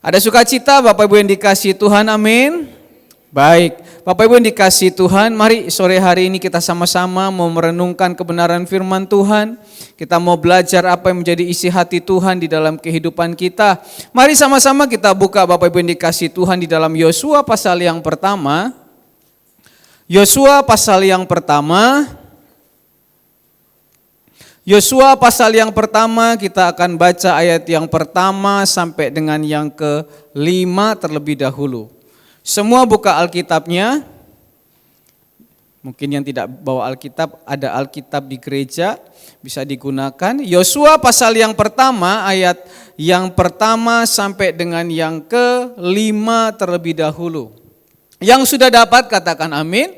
Ada sukacita Bapak Ibu yang dikasihi Tuhan, amin. Baik, Bapak Ibu yang dikasihi Tuhan, mari sore hari ini kita sama-sama mau merenungkan kebenaran firman Tuhan. Kita mau belajar apa yang menjadi isi hati Tuhan di dalam kehidupan kita. Mari sama-sama kita buka Bapak Ibu yang dikasihi Tuhan di dalam Yosua pasal yang pertama. Yosua pasal yang pertama. Yosua pasal yang pertama kita akan baca ayat yang pertama sampai dengan yang kelima terlebih dahulu. Semua buka Alkitabnya. Mungkin yang tidak bawa Alkitab, ada Alkitab di gereja, bisa digunakan. Yosua pasal yang pertama, ayat yang pertama sampai dengan yang kelima terlebih dahulu. Yang sudah dapat katakan amin.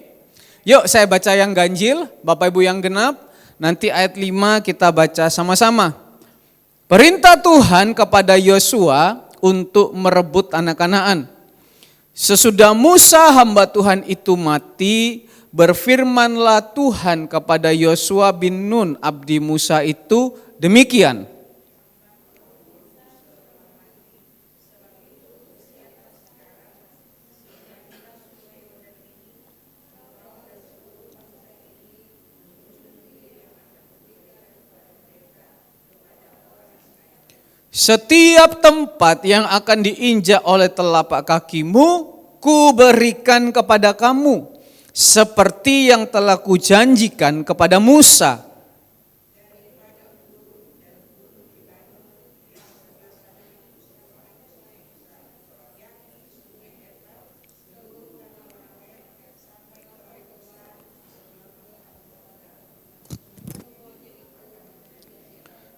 Yuk saya baca yang ganjil, Bapak Ibu yang genap. Nanti ayat 5 kita baca sama-sama. Perintah Tuhan kepada Yosua untuk merebut anak Kanaan. Sesudah Musa hamba Tuhan itu mati, berfirmanlah Tuhan kepada Yosua bin Nun abdi Musa itu demikian. Setiap tempat yang akan diinjak oleh telapak kakimu, ku berikan kepada kamu, seperti yang telah kujanjikan kepada Musa.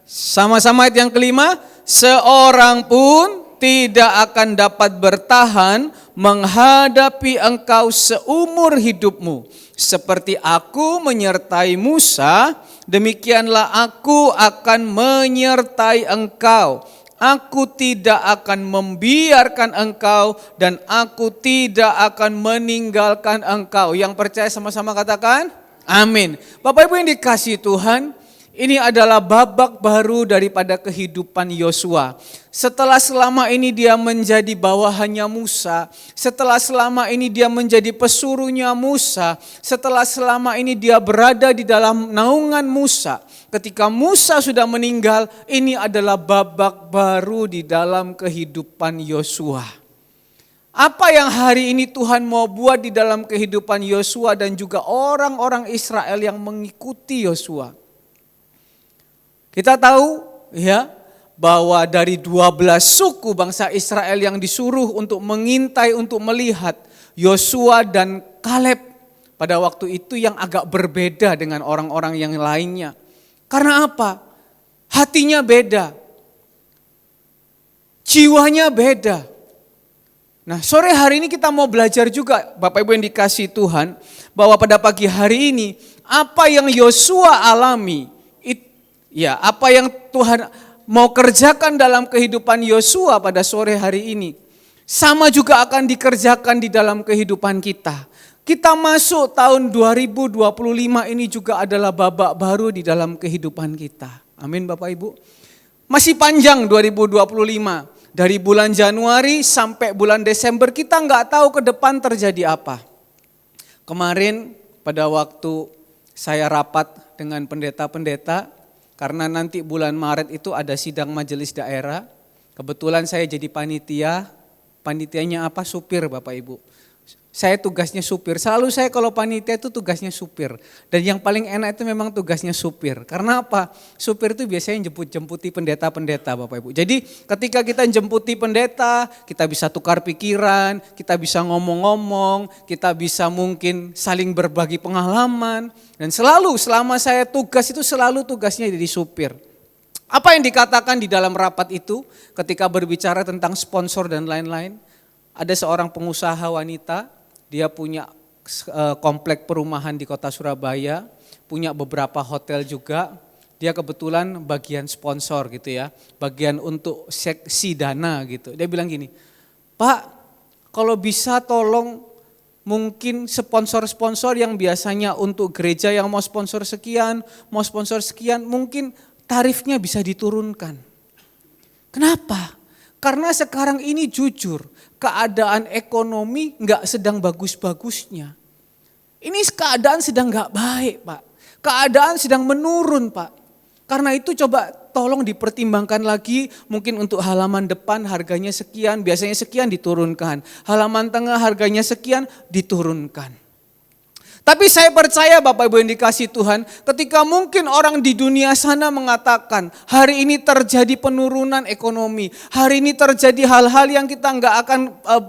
Sama-sama ayat yang kelima. Seorang pun tidak akan dapat bertahan menghadapi engkau seumur hidupmu. Seperti aku menyertai Musa, demikianlah aku akan menyertai engkau. Aku tidak akan membiarkan engkau dan aku tidak akan meninggalkan engkau. Yang percaya sama-sama katakan, amin. Bapak Ibu yang dikasihi Tuhan, ini adalah babak baru daripada kehidupan Yosua. Setelah selama ini dia menjadi bawahannya Musa, setelah selama ini dia menjadi pesuruhnya Musa, setelah selama ini dia berada di dalam naungan Musa. Ketika Musa sudah meninggal, ini adalah babak baru di dalam kehidupan Yosua. Apa yang hari ini Tuhan mau buat di dalam kehidupan Yosua dan juga orang-orang Israel yang mengikuti Yosua? Kita tahu ya bahwa dari 12 suku bangsa Israel yang disuruh untuk mengintai, untuk melihat Yosua dan Kaleb pada waktu itu yang agak berbeda dengan orang-orang yang lainnya. Karena apa? Hatinya beda. Jiwanya beda. Nah, sore hari ini kita mau belajar juga Bapak Ibu yang dikasihi Tuhan, bahwa pada pagi hari ini apa yang Yosua alami, ya, apa yang Tuhan mau kerjakan dalam kehidupan Yosua pada sore hari ini, sama juga akan dikerjakan di dalam kehidupan kita. Kita masuk tahun 2025 ini juga adalah babak baru di dalam kehidupan kita. Amin Bapak Ibu. Masih panjang 2025. Dari bulan Januari sampai bulan Desember kita nggak tahu ke depan terjadi apa. Kemarin pada waktu saya rapat dengan pendeta-pendeta, karena nanti bulan Maret itu ada sidang majelis daerah. Kebetulan saya jadi panitia. Panitianya apa? Supir Bapak Ibu. Saya tugasnya supir. Selalu saya kalau panitia itu tugasnya supir. Dan yang paling enak itu memang tugasnya supir. Karena apa? Supir itu biasanya jemput-jemputi pendeta-pendeta Bapak Ibu. Jadi ketika kita jemputi pendeta, kita bisa tukar pikiran, kita bisa ngomong-ngomong, kita bisa mungkin saling berbagi pengalaman. Dan selalu selama saya tugas itu selalu tugasnya jadi supir. Apa yang dikatakan di dalam rapat itu ketika berbicara tentang sponsor dan lain-lain? Ada seorang pengusaha wanita, dia punya komplek perumahan di kota Surabaya, punya beberapa hotel juga. Dia kebetulan bagian sponsor gitu ya, bagian untuk seksi dana gitu. Dia bilang gini, Pak, kalau bisa tolong mungkin sponsor-sponsor yang biasanya untuk gereja yang mau sponsor sekian, mungkin tarifnya bisa diturunkan. Kenapa? Karena sekarang ini jujur, keadaan ekonomi nggak sedang bagus-bagusnya. Ini keadaan sedang nggak baik, Pak. Keadaan sedang menurun, Pak. Karena itu coba tolong dipertimbangkan lagi, mungkin untuk halaman depan harganya sekian, biasanya sekian diturunkan. Halaman tengah harganya sekian diturunkan. Tapi saya percaya Bapak Ibu yang dikasihi Tuhan, ketika mungkin orang di dunia sana mengatakan hari ini terjadi penurunan ekonomi, hari ini terjadi hal-hal yang kita nggak akan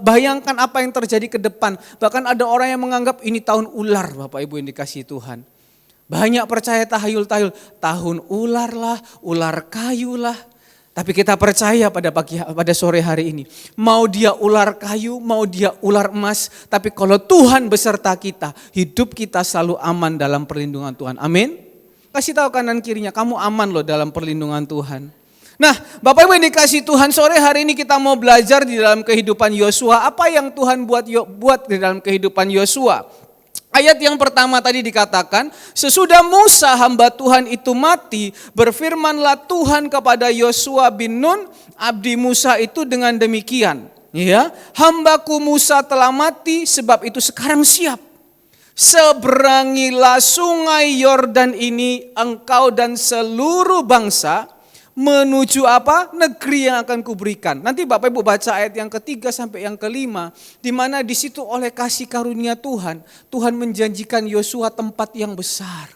bayangkan apa yang terjadi ke depan. Bahkan ada orang yang menganggap ini tahun ular Bapak Ibu yang dikasihi Tuhan. Banyak percaya tahayul-tahayul, tahun ular lah, ular kayu lah. Tapi kita percaya pada sore hari ini, mau dia ular kayu, mau dia ular emas, tapi kalau Tuhan beserta kita, hidup kita selalu aman dalam perlindungan Tuhan. Amin. Kasih tahu kanan kirinya, kamu aman loh dalam perlindungan Tuhan. Nah, Bapak Ibu yang dikasihi Tuhan, sore hari ini kita mau belajar di dalam kehidupan Yosua, apa yang Tuhan buat di dalam kehidupan Yosua. Ayat yang pertama tadi dikatakan, sesudah Musa hamba Tuhan itu mati, berfirmanlah Tuhan kepada Yosua bin Nun, abdi Musa itu dengan demikian. Ya, hambaku Musa telah mati, sebab itu sekarang siap. Seberangilah sungai Yordan ini engkau dan seluruh bangsa, menuju apa? Negeri yang akan kuberikan. Nanti Bapak Ibu baca ayat yang ketiga sampai yang kelima, di mana di situ oleh kasih karunia Tuhan, Tuhan menjanjikan Yosua tempat yang besar.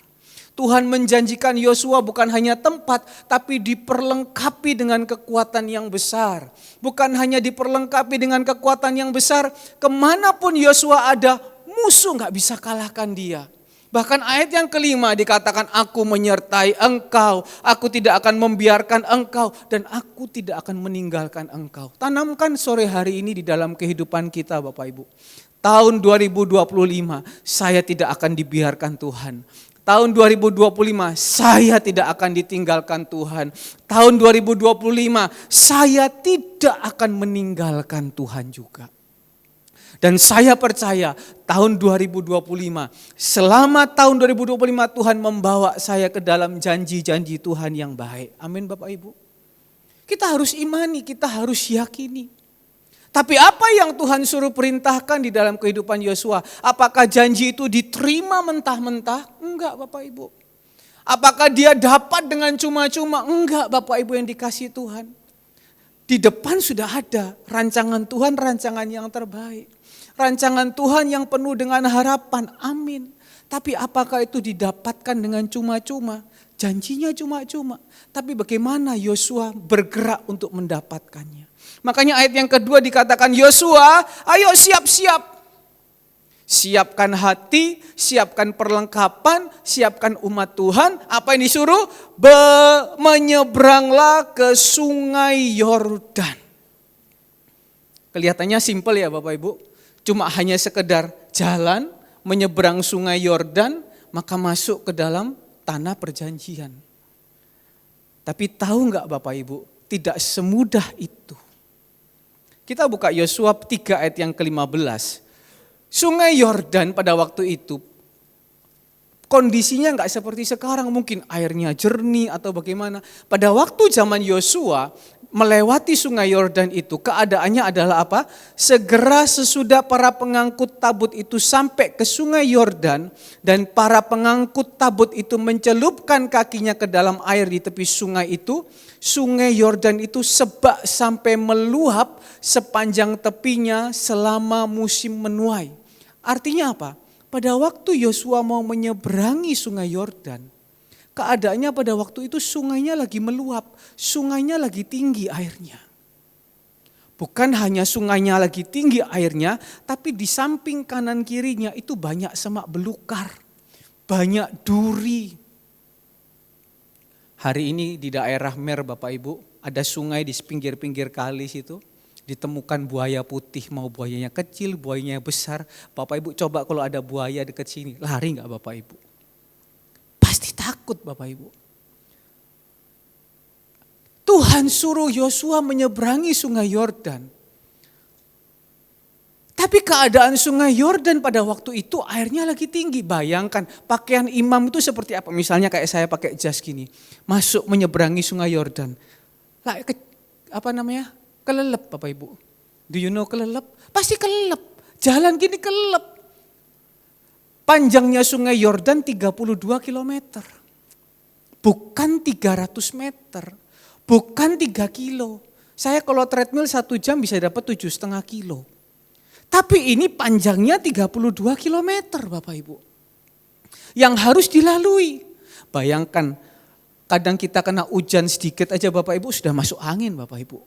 Tuhan menjanjikan Yosua bukan hanya tempat, tapi diperlengkapi dengan kekuatan yang besar. Bukan hanya diperlengkapi dengan kekuatan yang besar, kemanapun Yosua ada, musuh gak bisa kalahkan dia. Bahkan ayat yang kelima dikatakan, aku menyertai engkau, aku tidak akan membiarkan engkau, dan aku tidak akan meninggalkan engkau. Tanamkan sore hari ini di dalam kehidupan kita Bapak Ibu. Tahun 2025 saya tidak akan dibiarkan Tuhan. Tahun 2025 saya tidak akan ditinggalkan Tuhan. Tahun 2025 saya tidak akan meninggalkan Tuhan juga. Dan saya percaya tahun 2025, selama tahun 2025 Tuhan membawa saya ke dalam janji-janji Tuhan yang baik. Amin Bapak Ibu. Kita harus imani, kita harus yakini. Tapi apa yang Tuhan suruh perintahkan di dalam kehidupan Yosua? Apakah janji itu diterima mentah-mentah? Enggak Bapak Ibu. Apakah dia dapat dengan cuma-cuma? Enggak Bapak Ibu yang dikasihi Tuhan. Di depan sudah ada rancangan Tuhan, rancangan yang terbaik. Rancangan Tuhan yang penuh dengan harapan, amin. Tapi apakah itu didapatkan dengan cuma-cuma? Janjinya cuma-cuma. Tapi bagaimana Yosua bergerak untuk mendapatkannya? Makanya ayat yang kedua dikatakan, Yosua, ayo siap-siap. Siapkan hati, siapkan perlengkapan, siapkan umat Tuhan. Apa yang disuruh? Menyeberanglah ke sungai Yordan. Kelihatannya simpel ya Bapak Ibu. Cuma hanya sekedar jalan, menyeberang sungai Yordan, maka masuk ke dalam tanah perjanjian. Tapi tahu enggak Bapak Ibu, tidak semudah itu. Kita buka Yosua 3 ayat yang ke-15. Sungai Yordan pada waktu itu, kondisinya enggak seperti sekarang, mungkin airnya jernih atau bagaimana. Pada waktu zaman Yosua, melewati sungai Yordan itu keadaannya adalah apa? Segera sesudah para pengangkut tabut itu sampai ke sungai Yordan dan para pengangkut tabut itu mencelupkan kakinya ke dalam air di tepi sungai itu, sungai Yordan itu sebak sampai meluap sepanjang tepinya selama musim menuai. Artinya apa? Pada waktu Yosua mau menyeberangi sungai Yordan, keadaannya pada waktu itu sungainya lagi meluap, sungainya lagi tinggi airnya. Bukan hanya sungainya lagi tinggi airnya, tapi di samping kanan kirinya itu banyak semak belukar, banyak duri. Hari ini di daerah Mer Bapak Ibu, ada sungai di pinggir-pinggir kali situ. Ditemukan buaya putih, mau buayanya kecil, buayanya besar. Bapak Ibu coba kalau ada buaya dekat sini, lari enggak Bapak Ibu? Pasti takut Bapak Ibu. Tuhan suruh Yosua menyeberangi sungai Yordan. Tapi keadaan sungai Yordan pada waktu itu airnya lagi tinggi. Bayangkan pakaian imam itu seperti apa. Misalnya kayak saya pakai jas gini. Masuk menyeberangi sungai Yordan. Kelelep Bapak Ibu. Do you know kelelep? Pasti kelelep. Jalan gini kelelep. Panjangnya sungai Yordan 32 kilometer. Bukan 300 meter. Bukan 3 kilo. Saya kalau treadmill 1 jam bisa dapat 7,5 kilo. Tapi ini panjangnya 32 kilometer Bapak Ibu. Yang harus dilalui. Bayangkan kadang kita kena hujan sedikit aja Bapak Ibu sudah masuk angin Bapak Ibu.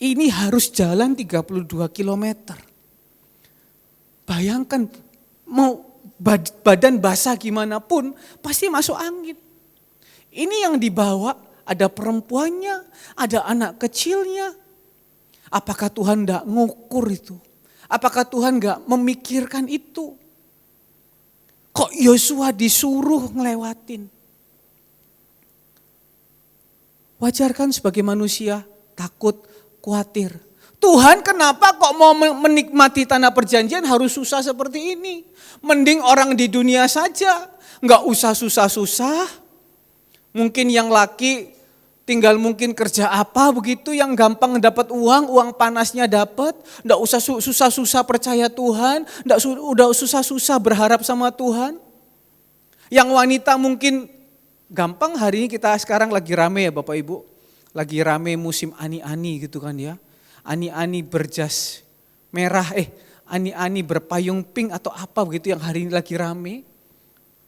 Ini harus jalan 32 kilometer. Bayangkan mau badan basah gimana pun pasti masuk angin. Ini yang dibawa ada perempuannya, ada anak kecilnya. Apakah Tuhan enggak ngukur itu? Apakah Tuhan enggak memikirkan itu? Kok Yosua disuruh ngelewatin? Wajar kan sebagai manusia takut, khawatir. Tuhan kenapa kok mau menikmati tanah perjanjian harus susah seperti ini? Mending orang di dunia saja, enggak usah susah-susah. Mungkin yang laki tinggal mungkin kerja apa begitu yang gampang dapat uang panasnya dapat. Enggak usah susah-susah percaya Tuhan, udah susah-susah berharap sama Tuhan. Yang wanita mungkin gampang, hari ini kita sekarang lagi rame ya Bapak Ibu. Lagi rame musim ani-ani gitu kan ya. Ani-ani berjas merah, ani-ani berpayung pink atau apa begitu yang hari ini lagi rame.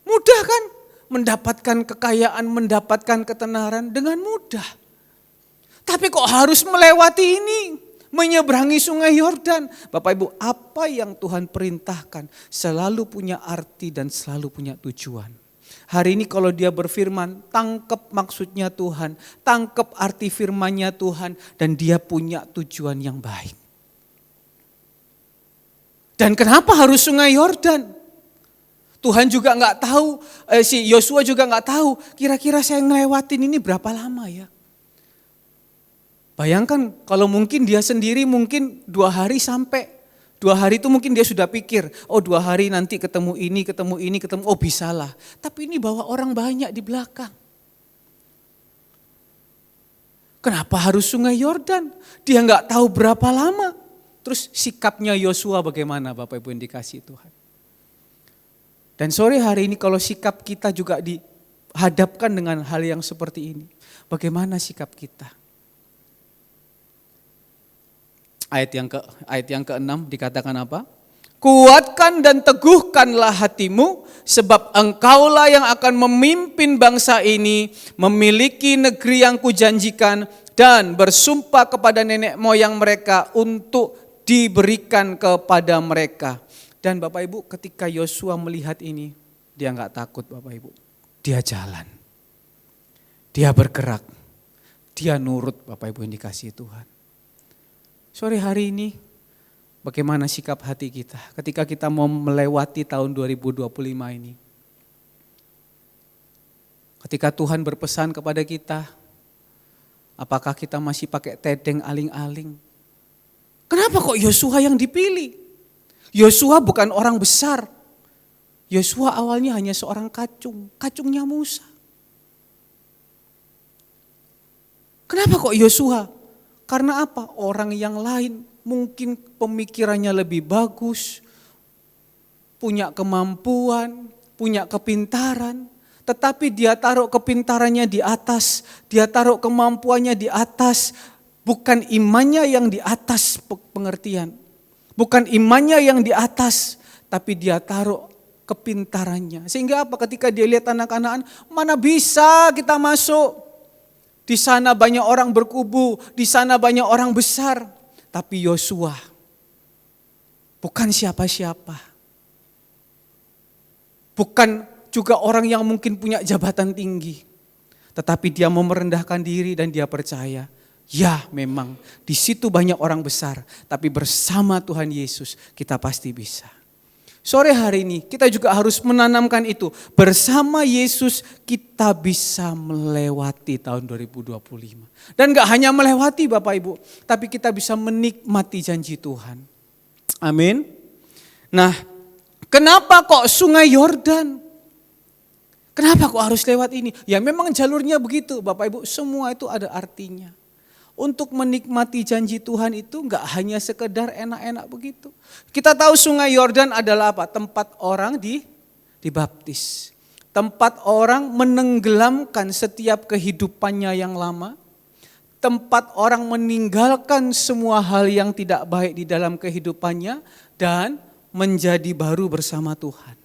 Mudah kan mendapatkan kekayaan, mendapatkan ketenaran dengan mudah. Tapi kok harus melewati ini, menyeberangi sungai Yordan. Bapak Ibu, apa yang Tuhan perintahkan selalu punya arti dan selalu punya tujuan. Hari ini kalau dia berfirman, tangkap maksudnya Tuhan, tangkap arti firman-Nya Tuhan, dan dia punya tujuan yang baik. Dan kenapa harus sungai Yordan? Tuhan juga nggak tahu, si Yosua juga nggak tahu, kira-kira saya ngelewatin ini berapa lama ya. Bayangkan kalau mungkin dia sendiri mungkin 2 hari sampai. 2 hari itu mungkin dia sudah pikir, 2 hari nanti ketemu ini, bisalah. Tapi ini bawa orang banyak di belakang. Kenapa harus sungai Yordan? Dia nggak tahu berapa lama. Terus sikapnya Yosua bagaimana Bapak Ibu yang dikasihi Tuhan. Dan sore hari ini kalau sikap kita juga dihadapkan dengan hal yang seperti ini. Bagaimana sikap kita? Ayat yang ke-6 dikatakan apa? Kuatkan dan teguhkanlah hatimu, sebab engkaulah yang akan memimpin bangsa ini, memiliki negeri yang kujanjikan, dan bersumpah kepada nenek moyang mereka untuk diberikan kepada mereka. Dan Bapak Ibu, ketika Yosua melihat ini, dia enggak takut Bapak Ibu. Dia jalan, dia bergerak, dia nurut Bapak Ibu yang dikasihi Tuhan. Sore hari ini, bagaimana sikap hati kita ketika kita mau melewati tahun 2025 ini? Ketika Tuhan berpesan kepada kita, apakah kita masih pakai tedeng aling-aling? Kenapa kok Yosua yang dipilih? Yosua bukan orang besar. Yosua awalnya hanya seorang kacungnya Musa. Kenapa kok Yosua? Karena apa? Orang yang lain mungkin pemikirannya lebih bagus, punya kemampuan, punya kepintaran, tetapi dia taruh kepintarannya di atas, dia taruh kemampuannya di atas, bukan imannya yang di atas pengertian, bukan imannya yang di atas, tapi dia taruh kepintarannya. Sehingga apa? Ketika dia lihat tanah Kanaan, mana bisa kita masuk? Di sana banyak orang berkubu, di sana banyak orang besar. Tapi Yosua bukan siapa-siapa. Bukan juga orang yang mungkin punya jabatan tinggi. Tetapi dia mau merendahkan diri dan dia percaya. Ya memang di situ banyak orang besar. Tapi bersama Tuhan Yesus kita pasti bisa. Sore hari ini kita juga harus menanamkan itu. Bersama Yesus kita bisa melewati tahun 2025. Dan gak hanya melewati Bapak Ibu, tapi kita bisa menikmati janji Tuhan. Amin. Nah, kenapa kok sungai Yordan? Kenapa kok harus lewat ini? Ya memang jalurnya begitu Bapak Ibu, semua itu ada artinya. Untuk menikmati janji Tuhan itu enggak hanya sekedar enak-enak begitu. Kita tahu Sungai Yordan adalah apa? Tempat orang dibaptis. Tempat orang menenggelamkan setiap kehidupannya yang lama. Tempat orang meninggalkan semua hal yang tidak baik di dalam kehidupannya dan menjadi baru bersama Tuhan.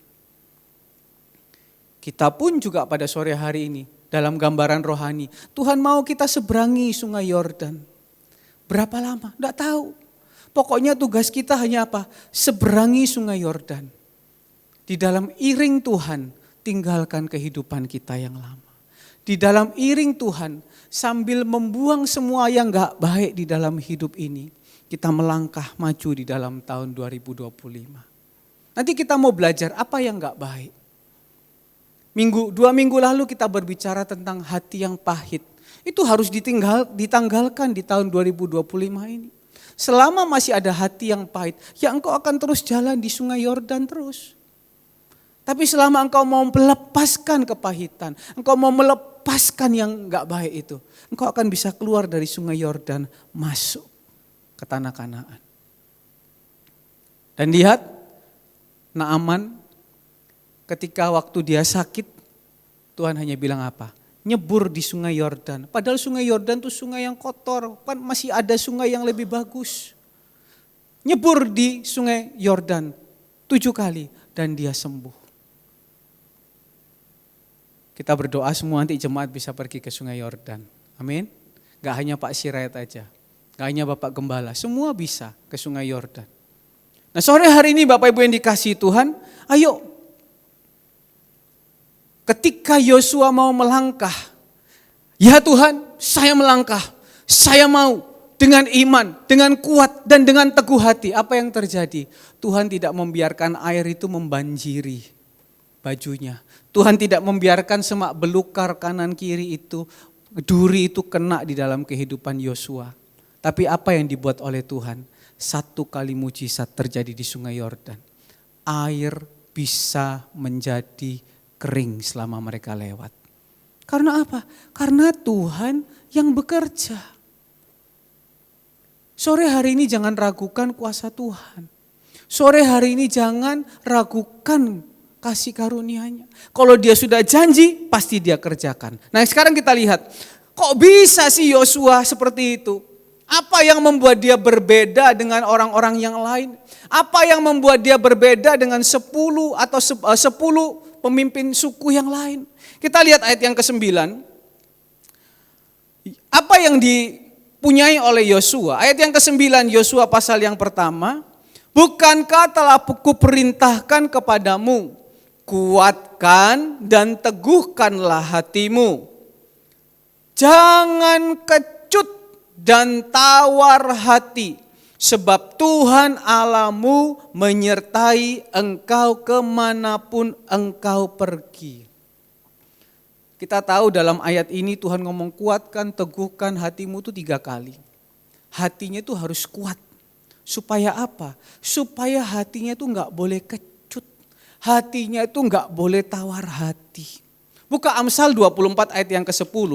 Kita pun juga pada sore hari ini dalam gambaran rohani, Tuhan mau kita seberangi Sungai Yordan. Berapa lama? Enggak tahu. Pokoknya tugas kita hanya apa? Seberangi Sungai Yordan. Di dalam iring Tuhan, tinggalkan kehidupan kita yang lama. Di dalam iring Tuhan, sambil membuang semua yang enggak baik di dalam hidup ini, kita melangkah maju di dalam tahun 2025. Nanti kita mau belajar apa yang enggak baik. 2 minggu lalu kita berbicara tentang hati yang pahit. Itu harus ditanggalkan di tahun 2025 ini. Selama masih ada hati yang pahit, ya engkau akan terus jalan di Sungai Yordan terus. Tapi selama engkau mau melepaskan kepahitan, engkau mau melepaskan yang enggak baik itu, engkau akan bisa keluar dari Sungai Yordan masuk ke tanah Kanaan. Dan lihat Naaman ketika waktu dia sakit, Tuhan hanya bilang apa? Nyebur di Sungai Yordan. Padahal Sungai Yordan itu sungai yang kotor, kan masih ada sungai yang lebih bagus. Nyebur di Sungai Yordan 7 kali dan dia sembuh. Kita berdoa semua nanti jemaat bisa pergi ke Sungai Yordan. Amin. Gak hanya Pak Sirait aja, gak hanya Bapak Gembala, semua bisa ke Sungai Yordan. Nah sore hari ini Bapak Ibu yang dikasihi Tuhan, ayo. Ketika Yosua mau melangkah, ya Tuhan saya melangkah, saya mau dengan iman, dengan kuat dan dengan teguh hati. Apa yang terjadi? Tuhan tidak membiarkan air itu membanjiri bajunya. Tuhan tidak membiarkan semak belukar kanan kiri itu, duri itu kena di dalam kehidupan Yosua. Tapi apa yang dibuat oleh Tuhan? 1 kali mujizat terjadi di Sungai Yordan. Air bisa menjadi kering selama mereka lewat. Karena apa? Karena Tuhan yang bekerja. Sore hari ini jangan ragukan kuasa Tuhan. Sore hari ini jangan ragukan kasih karunia-Nya. Kalau dia sudah janji, pasti dia kerjakan. Nah sekarang kita lihat, kok bisa sih Yosua seperti itu? Apa yang membuat dia berbeda dengan orang-orang yang lain? Apa yang membuat dia berbeda dengan 10 atau 10 pemimpin suku yang lain? Kita lihat ayat yang ke-9. Apa yang dipunyai oleh Yosua? Ayat yang ke-9 Yosua pasal yang pertama. Bukankah telah kuperintahkan kepadamu, kuatkan dan teguhkanlah hatimu. Jangan kecut dan tawar hati, sebab Tuhan Allahmu menyertai engkau kemanapun engkau pergi. Kita tahu dalam ayat ini Tuhan ngomong kuatkan, teguhkan hatimu itu 3 kali. Hatinya itu harus kuat. Supaya apa? Supaya hatinya itu enggak boleh kecut. Hatinya itu enggak boleh tawar hati. Buka Amsal 24 ayat yang ke-10.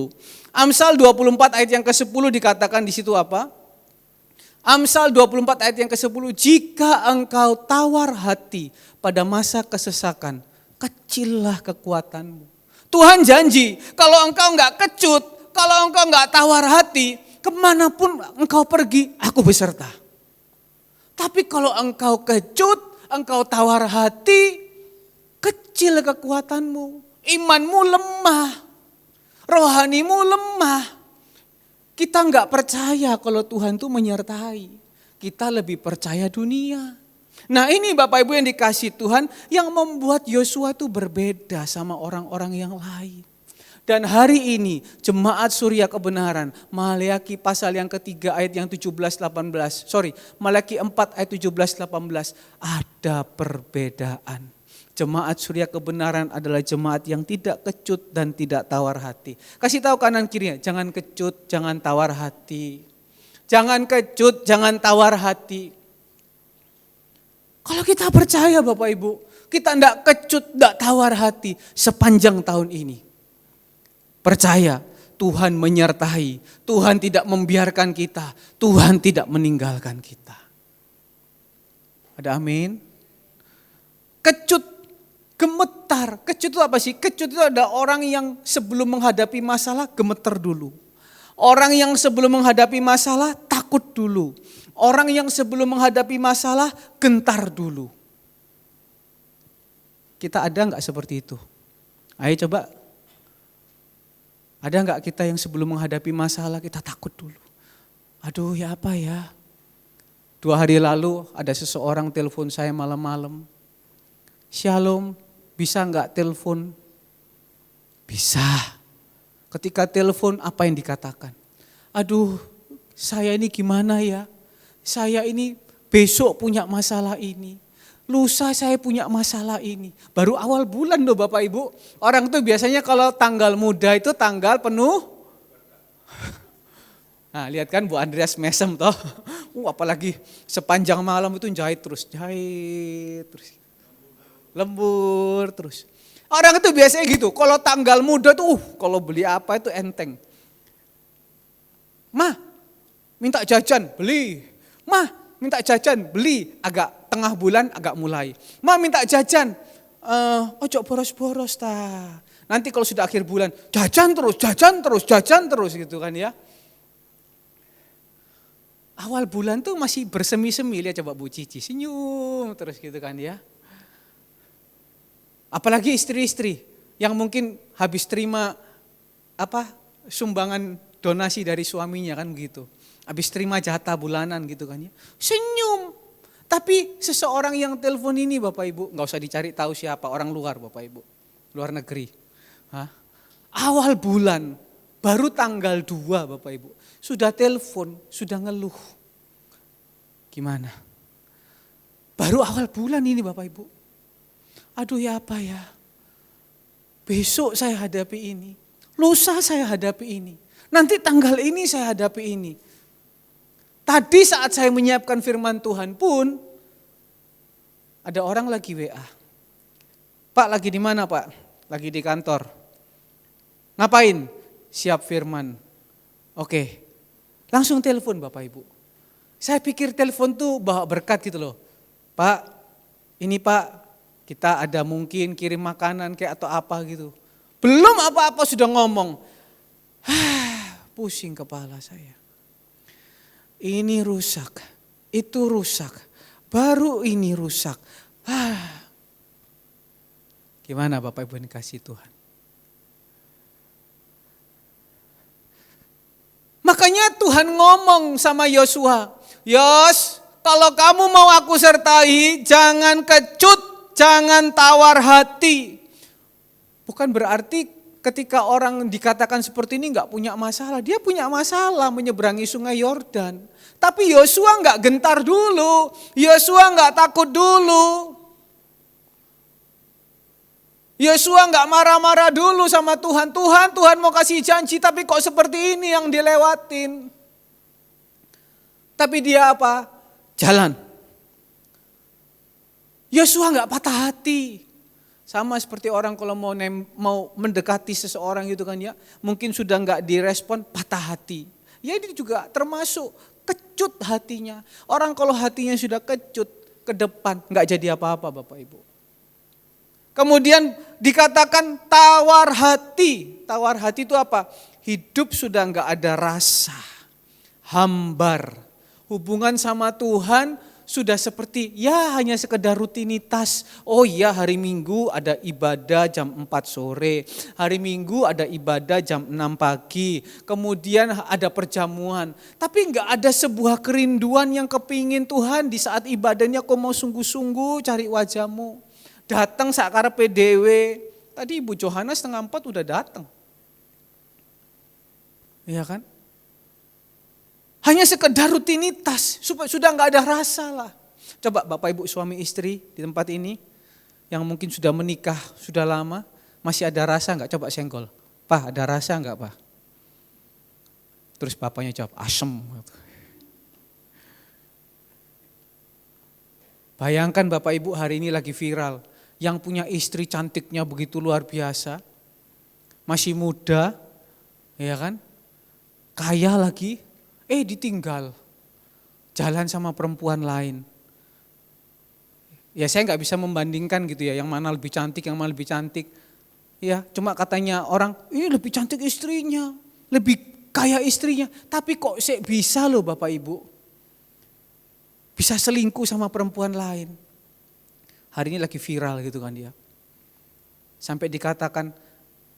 Amsal 24 ayat yang ke-10 dikatakan di situ apa? Amsal 24 ayat yang ke-10, jika engkau tawar hati pada masa kesesakan, kecillah kekuatanmu. Tuhan janji, kalau engkau enggak kecut, kalau engkau enggak tawar hati, kemanapun engkau pergi, aku beserta. Tapi kalau engkau kecut, engkau tawar hati, kecil kekuatanmu. Imanmu lemah, rohanimu lemah. Kita enggak percaya kalau Tuhan itu menyertai. Kita lebih percaya dunia. Nah ini Bapak Ibu yang dikasihi Tuhan yang membuat Yosua itu berbeda sama orang-orang yang lain. Dan hari ini jemaat Surya Kebenaran, Maleakhi pasal yang ketiga ayat yang 17-18. Maleakhi 4 ayat 17-18. Ada perbedaan. Jemaat Surya Kebenaran adalah jemaat yang tidak kecut dan tidak tawar hati. Kasih tahu kanan kirinya, jangan kecut, jangan tawar hati. Jangan kecut, jangan tawar hati. Kalau kita percaya Bapak Ibu, kita tidak kecut, tidak tawar hati sepanjang tahun ini. Percaya, Tuhan menyertai, Tuhan tidak membiarkan kita, Tuhan tidak meninggalkan kita. Ada amin? Kecut, gemetar. Kecut itu apa sih? Kecut itu ada orang yang sebelum menghadapi masalah gemeter dulu. Orang yang sebelum menghadapi masalah takut dulu. Orang yang sebelum menghadapi masalah gentar dulu. Kita ada enggak seperti itu? Ayo coba. Ada enggak kita yang sebelum menghadapi masalah kita takut dulu? Aduh ya apa ya? 2 hari lalu ada seseorang telepon saya malam-malam. Shalom, bisa enggak telepon? Bisa. Ketika telepon apa yang dikatakan? Aduh saya ini gimana ya? Saya ini besok punya masalah ini. Lusa saya punya masalah ini. Baru awal bulan loh Bapak Ibu. Orang tuh biasanya kalau tanggal muda itu tanggal penuh. Nah lihat kan Bu Andreas mesem toh. Apalagi sepanjang malam itu jahit terus. Lembur terus. Orang itu biasanya gitu. Kalau tanggal muda tuh kalau beli apa itu enteng. Ma minta jajan beli. Ma minta jajan beli. Agak tengah bulan agak mulai. Ma minta jajan, ojo boros-boros ta. Nanti kalau sudah akhir bulan, jajan terus gitu kan ya. Awal bulan tuh masih bersemi-semi, lihat coba Bu Cici, senyum terus gitu kan ya. Apalagi istri-istri yang mungkin habis terima sumbangan donasi dari suaminya kan begitu. Habis terima jatah bulanan gitu kan ya. Senyum. Tapi seseorang yang telepon ini Bapak Ibu, gak usah dicari tahu siapa, orang luar Bapak Ibu, luar negeri. Awal bulan, baru tanggal 2 Bapak Ibu, sudah telepon, sudah ngeluh. Gimana? Baru awal bulan ini Bapak Ibu. Aduh ya apa ya, besok saya hadapi ini, lusa saya hadapi ini, nanti tanggal ini saya hadapi ini. Tadi saat saya menyiapkan firman Tuhan pun, ada orang lagi WA. Pak lagi di mana Pak? Lagi di kantor. Ngapain? Siap firman. Oke, langsung telepon Bapak Ibu. Saya pikir telepon tuh bawa berkat gitu loh. Pak, ini Pak, kita ada mungkin kirim makanan kayak atau apa gitu. Belum apa-apa sudah ngomong. Pusing kepala saya. Ini rusak, itu rusak, baru ini rusak. Gimana Bapak Ibu yang dikasih Tuhan? Makanya Tuhan ngomong sama Yosua, Yos, kalau kamu mau aku sertai, jangan kecut, jangan tawar hati. Bukan berarti ketika orang dikatakan seperti ini enggak punya masalah. Dia punya masalah menyeberangi sungai Yordan. Tapi Yosua enggak gentar dulu. Yosua enggak takut dulu. Yosua enggak marah-marah dulu sama Tuhan. Tuhan mau kasih janji tapi kok seperti ini yang dilewatin. Tapi dia apa? Jalan. Yosua enggak patah hati. Sama seperti orang kalau mau mendekati seseorang gitu kan ya, mungkin sudah enggak direspon, patah hati. Ya ini juga termasuk kecut hatinya. Orang kalau hatinya sudah kecut ke depan, enggak jadi apa-apa Bapak Ibu. Kemudian dikatakan tawar hati. Tawar hati itu apa? Hidup sudah enggak ada rasa, hambar. Hubungan sama Tuhan sudah seperti ya hanya sekedar rutinitas. Oh iya hari Minggu ada ibadah jam 4 sore. Hari Minggu ada ibadah jam 6 pagi. Kemudian ada perjamuan. Tapi enggak ada sebuah kerinduan yang kepingin Tuhan di saat ibadahnya kau mau sungguh-sungguh cari wajahmu. Datang sakar PDW. Tadi Ibu Johana 3:30 udah datang. Iya kan? Hanya sekedar rutinitas, supaya sudah enggak ada rasa lah. Coba Bapak Ibu suami istri di tempat ini, yang mungkin sudah menikah, sudah lama, masih ada rasa enggak? Coba senggol. Pak ada rasa enggak Pak? Terus bapaknya jawab, asem. Bayangkan Bapak Ibu hari ini lagi viral, yang punya istri cantiknya begitu luar biasa, masih muda, ya kan? Kaya lagi, ditinggal, jalan sama perempuan lain. Ya saya nggak bisa membandingkan gitu ya, yang mana lebih cantik, yang mana lebih cantik. Ya cuma katanya orang, lebih cantik istrinya, lebih kaya istrinya. Tapi kok bisa loh Bapak Ibu, bisa selingkuh sama perempuan lain. Hari ini lagi viral gitu kan dia. Sampai dikatakan,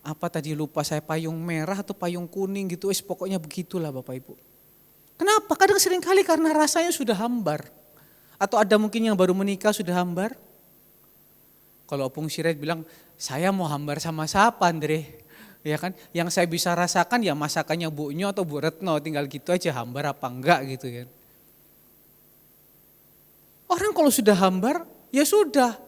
apa tadi lupa saya, payung merah atau payung kuning gitu, pokoknya begitulah Bapak Ibu. Kenapa? Kadang seringkali karena rasanya sudah hambar. Atau ada mungkin yang baru menikah sudah hambar. Kalau Opung Sirait bilang, saya mau hambar sama siapa Andre? Ya kan? Yang saya bisa rasakan ya masakannya Bu Nyo atau Bu Retno, tinggal gitu aja hambar apa enggak gitu kan. Orang kalau sudah hambar, ya sudah.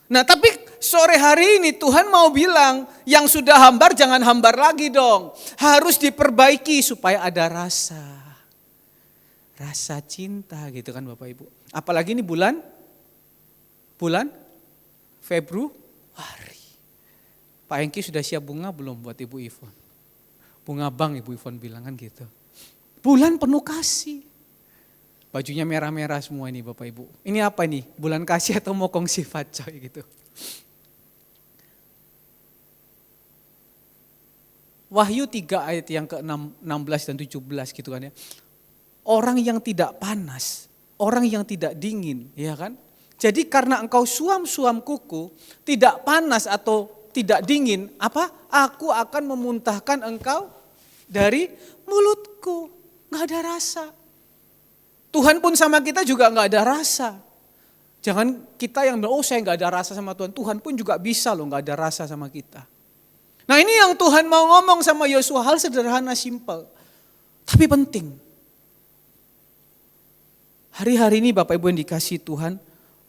Nah tapi sore hari ini Tuhan mau bilang, yang sudah hambar jangan hambar lagi dong. Harus diperbaiki supaya ada rasa cinta gitu kan Bapak Ibu. Apalagi ini bulan Februari. Pak Hengki sudah siap bunga belum buat Ibu Ivon? Bunga bang Ibu Ivon bilang kan gitu. Bulan penuh kasih. Bajunya merah-merah semua ini Bapak Ibu. Ini apa nih? Bulan kasih atau mokong sifat coy gitu. Wahyu 3 ayat yang ke-16 dan 17 gitu kan ya. Orang yang tidak panas, orang yang tidak dingin, ya kan? Jadi karena engkau suam-suam kuku, tidak panas atau tidak dingin, apa? Aku akan memuntahkan engkau dari mulutku. Nggak ada rasa. Tuhan pun sama kita juga nggak ada rasa. Jangan kita yang bilang, saya nggak ada rasa sama Tuhan. Tuhan pun juga bisa loh nggak ada rasa sama kita. Nah ini yang Tuhan mau ngomong sama Yosua, hal sederhana, simpel. Tapi penting. Hari-hari ini Bapak Ibu yang dikasihi Tuhan,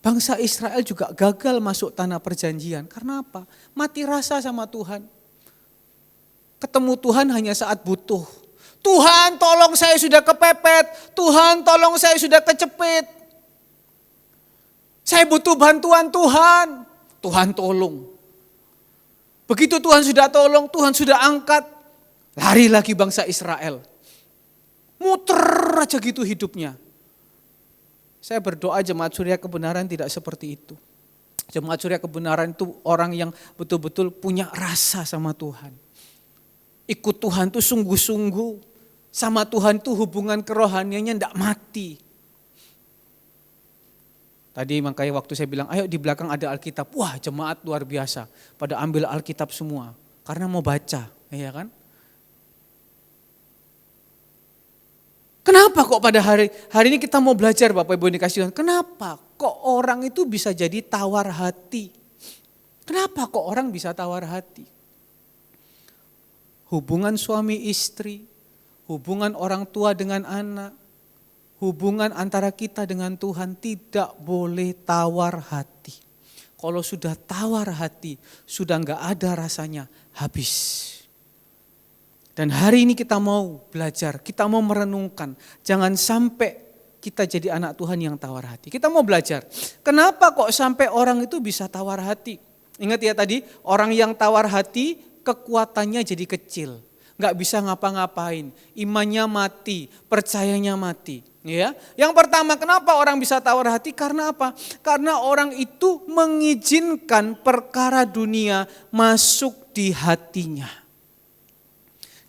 bangsa Israel juga gagal masuk tanah perjanjian. Karena apa? Mati rasa sama Tuhan. Ketemu Tuhan hanya saat butuh. Tuhan tolong saya sudah kepepet, Tuhan tolong saya sudah kecepit. Saya butuh bantuan Tuhan, Tuhan tolong. Begitu Tuhan sudah tolong, Tuhan sudah angkat, lari lagi bangsa Israel. Muter aja gitu hidupnya. Saya berdoa jemaat surya kebenaran tidak seperti itu. Jemaat surya kebenaran itu orang yang betul-betul punya rasa sama Tuhan. Ikut Tuhan tuh sungguh-sungguh. Sama Tuhan tuh hubungan kerohaniannya enggak mati. Tadi makanya waktu saya bilang, ayo di belakang ada Alkitab. Wah jemaat luar biasa. Pada ambil Alkitab semua. Karena mau baca, ya kan? Kenapa kok pada hari ini kita mau belajar Bapak Ibu yang dikasihi Tuhan? Kenapa kok orang itu bisa jadi tawar hati? Kenapa kok orang bisa tawar hati? Hubungan suami istri, hubungan orang tua dengan anak, hubungan antara kita dengan Tuhan tidak boleh tawar hati. Kalau sudah tawar hati, sudah enggak ada rasanya, habis. Dan hari ini kita mau belajar, kita mau merenungkan. Jangan sampai kita jadi anak Tuhan yang tawar hati. Kita mau belajar, kenapa kok sampai orang itu bisa tawar hati? Ingat ya tadi, orang yang tawar hati kekuatannya jadi kecil. Nggak bisa ngapa-ngapain, imannya mati, percayanya mati. Ya, yang pertama kenapa orang bisa tawar hati? Karena apa? Karena orang itu mengizinkan perkara dunia masuk di hatinya.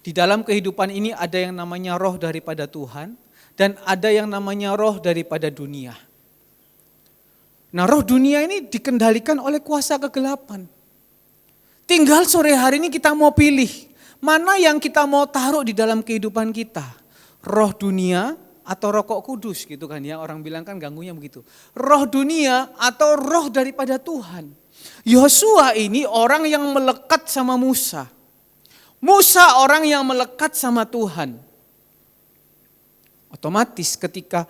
Di dalam kehidupan ini ada yang namanya roh daripada Tuhan dan ada yang namanya roh daripada dunia. Nah, roh dunia ini dikendalikan oleh kuasa kegelapan. Tinggal sore hari ini kita mau pilih mana yang kita mau taruh di dalam kehidupan kita. Roh dunia atau roh Kok Kudus gitu kan ya, orang bilang kan ganggunya begitu. Roh dunia atau roh daripada Tuhan. Yosua ini orang yang melekat sama Musa. Musa orang yang melekat sama Tuhan. Otomatis ketika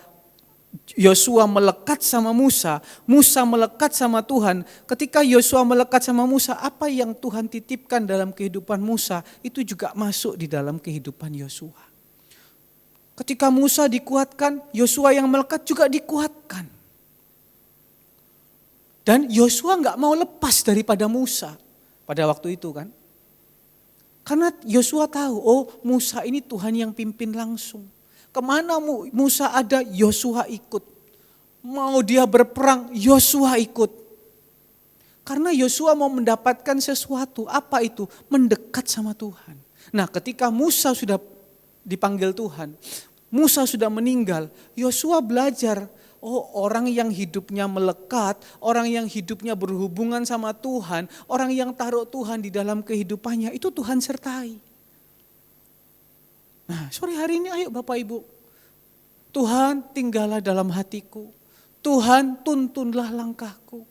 Yosua melekat sama Musa, Musa melekat sama Tuhan. Ketika Yosua melekat sama Musa, apa yang Tuhan titipkan dalam kehidupan Musa, itu juga masuk di dalam kehidupan Yosua. Ketika Musa dikuatkan, Yosua yang melekat juga dikuatkan. Dan Yosua gak mau lepas daripada Musa pada waktu itu kan. Karena Yosua tahu, oh Musa ini Tuhan yang pimpin langsung. Kemana Musa ada, Yosua ikut. Mau dia berperang, Yosua ikut. Karena Yosua mau mendapatkan sesuatu, apa itu? Mendekat sama Tuhan. Nah ketika Musa sudah dipanggil Tuhan, Musa sudah meninggal, Yosua belajar, oh orang yang hidupnya melekat, orang yang hidupnya berhubungan sama Tuhan, orang yang taruh Tuhan di dalam kehidupannya, itu Tuhan sertai. Nah sore hari ini ayo Bapak Ibu, Tuhan tinggallah dalam hatiku, Tuhan tuntunlah langkahku.